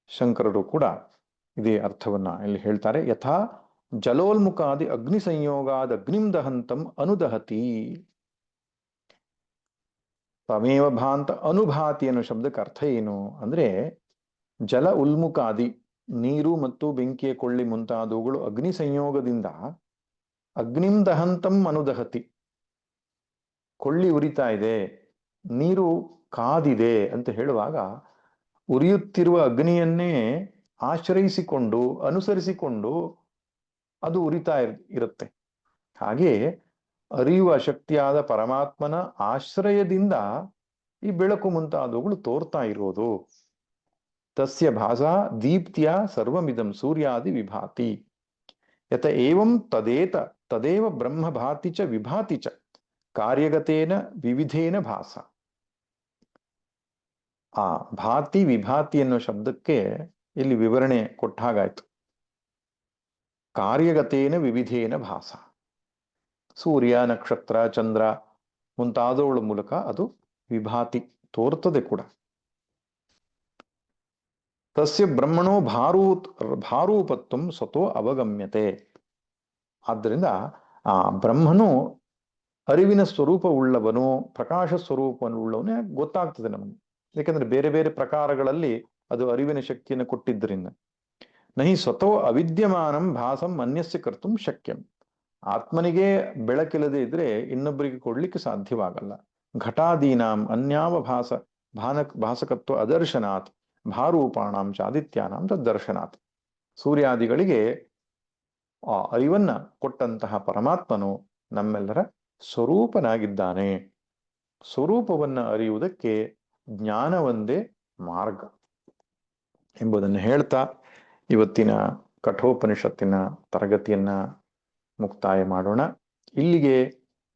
ಶಂಕರರು ಕೂಡ ಇದೇ ಅರ್ಥವನ್ನ ಇಲ್ಲಿ ಹೇಳ್ತಾರೆ. ಯಥಾ ಜಲೋಲ್ಮುಖಾದಿ ಅಗ್ನಿ ಸಂಯೋಗಾದ ಅಗ್ನಿಂ ದಹಂತಂ ಅನುದಹತಿ. ತಮೇವ ಭಾಂತ ಅನುಭಾತಿ ಅನ್ನೋ ಶಬ್ದಕ್ಕೆ ಅರ್ಥ ಏನು ಅಂದ್ರೆ, ಜಲ ಉಲ್ಮುಖಾದಿ ನೀರು ಮತ್ತು ಬೆಂಕಿಯ ಕೊಳ್ಳಿ ಮುಂತಾದವುಗಳು ಅಗ್ನಿ ಸಂಯೋಗದಿಂದ ಅಗ್ನಿಂ ದಹಂತಂ ಅನುದಹತಿ, ಕೊಳ್ಳಿ ಉರಿತಾ ಇದೆ, ನೀರು ಕಾದಿದೆ ಅಂತ ಹೇಳುವಾಗ ಉರಿಯುತ್ತಿರುವ ಅಗ್ನಿಯನ್ನೇ ಆಶ್ರಯಿಸಿಕೊಂಡು ಅನುಸರಿಸಿಕೊಂಡು ಅದು ಉರಿತಾ ಇರುತ್ತೆ. ಹಾಗೆ ಅರಿಯುವ ಶಕ್ತಿಯಾದ ಪರಮಾತ್ಮನ ಆಶ್ರಯದಿಂದ ಈ ಬೆಳಕು ಮುಂತಾದವುಗಳು ತೋರ್ತಾ ಇರೋದು. ತಸ್ಯ ಭಾಸಾ ದೀಪ್ತಿಯ ಸರ್ವಮಿದಂ ಸೂರ್ಯಾದಿ ವಿಭಾತಿ ಯತ ಏವಂ ತದೇವ ಬ್ರಹ್ಮ ಭಾತಿ ಚ ವಿಭಾತಿ ಚ ಕಾರ್ಯಗತೇನ ವಿವಿಧೇನ ಭಾಸ. ಆ ಭಾತಿ ವಿಭಾತಿ ಅನ್ನೋ ಶಬ್ದಕ್ಕೆ ಇಲ್ಲಿ ವಿವರಣೆ ಕೊಟ್ಟ ಹಾಗಾಯ್ತು. ಕಾರ್ಯಗತೇನ ವಿವಿಧೇನ ಭಾಸ, ಸೂರ್ಯ ನಕ್ಷತ್ರ ಚಂದ್ರ ಮುಂತಾದವುಗಳ ಮೂಲಕ ಅದು ವಿಭಾತಿ ತೋರ್ತದೆ ಕೂಡ. ತಸ್ಯ ಬ್ರಹ್ಮಣೋ ಭಾರೂಪತ್ವಂ ಸ್ವತೋ ಅವಗಮ್ಯತೆ. ಆದ್ದರಿಂದ ಆ ಬ್ರಹ್ಮನು ಅರಿವಿನ ಸ್ವರೂಪವುಳ್ಳವನು, ಪ್ರಕಾಶ ಸ್ವರೂಪವುಳ್ಳವನೇ ಗೊತ್ತಾಗ್ತದೆ ನಮಗೆ. ಯಾಕಂದ್ರೆ ಬೇರೆ ಬೇರೆ ಪ್ರಕಾರಗಳಲ್ಲಿ ಅದು ಅರಿವಿನ ಶಕ್ತಿಯನ್ನು ಕೊಟ್ಟಿದ್ದರಿಂದ. ನಹಿ ಸ್ವತೋ ಅವಿದ್ಯಮಾನಂ ಭಾಸಂ ಅನ್ಯಸ್ಯ ಕರ್ತುಂ ಶಕ್ಯಂ. ಆತ್ಮನಿಗೆ ಬೆಳಕಿಲ್ಲದೆ ಇದ್ರೆ ಇನ್ನೊಬ್ಬರಿಗೆ ಕೊಡ್ಲಿಕ್ಕೆ ಸಾಧ್ಯವಾಗಲ್ಲ. ಘಟಾದೀನಾಂ ಅನ್ಯಾವ ಭಾಸಕತ್ವ ಅದರ್ಶನಾತ್ ಭಾರೂಪಾಣಾಂ ಚಾದಿತ್ಯಾನಾಂ ತದ್ದರ್ಶನಾತ್. ಸೂರ್ಯಾದಿಗಳಿಗೆ ಆ ಅರಿವನ್ನ ಕೊಟ್ಟಂತಹ ಪರಮಾತ್ಮನು ನಮ್ಮೆಲ್ಲರ ಸ್ವರೂಪನಾಗಿದ್ದಾನೆ. ಸ್ವರೂಪವನ್ನ ಅರಿಯುವುದಕ್ಕೆ ಜ್ಞಾನವೊಂದೇ ಮಾರ್ಗ ಎಂಬುದನ್ನು ಹೇಳ್ತಾ ಇವತ್ತಿನ ಕಠೋಪನಿಷತ್ತಿನ ತರಗತಿಯನ್ನ ಮುಕ್ತಾಯ ಮಾಡೋಣ. ಇಲ್ಲಿಗೆ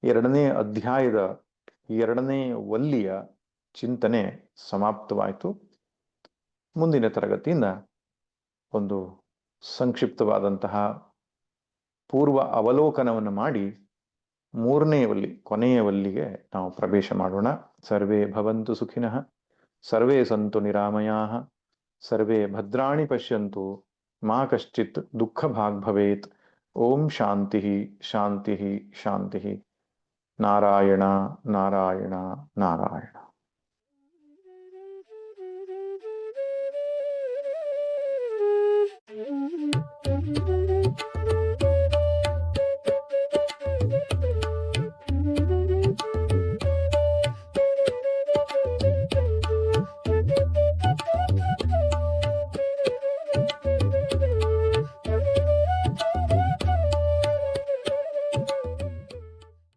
2ನೇ ಅಧ್ಯಾಯದ 2ನೇ ವಲ್ಲಿಯ ಚಿಂತನೆ ಸಮಾಪ್ತವಾಯಿತು. ಮುಂದಿನ ತರಗತಿಯಿಂದ ಒಂದು ಸಂಕ್ಷಿಪ್ತವಾದಂತಹ ಪೂರ್ವ ಅವಲೋಕನವನ್ನು ಮಾಡಿ 3ನೇ ವಲ್ಲಿ, ಕೊನೆಯ ವಲ್ಲಿಗೆ ನಾವು ಪ್ರವೇಶ ಮಾಡೋಣ. ಸರ್ವೇ ಭವಂತು ಸುಖಿನಃ, ಸರ್ವೇ ಸಂತು ನಿರಾಮಯಾಃ, ಸರ್ವೇ ಭದ್ರಾಣಿ ಪಶ್ಯಂತು, ಮಾ ಕಶ್ಚಿತ್ ದುಃಖ ಭಾಗ್ ಭವೇತ್. ಓಂ ಶಾಂತಿ ಶಾಂತಿ ಶಾಂತಿ. ನಾರಾಯಣ ನಾರಾಯಣ ನಾರಾಯಣ.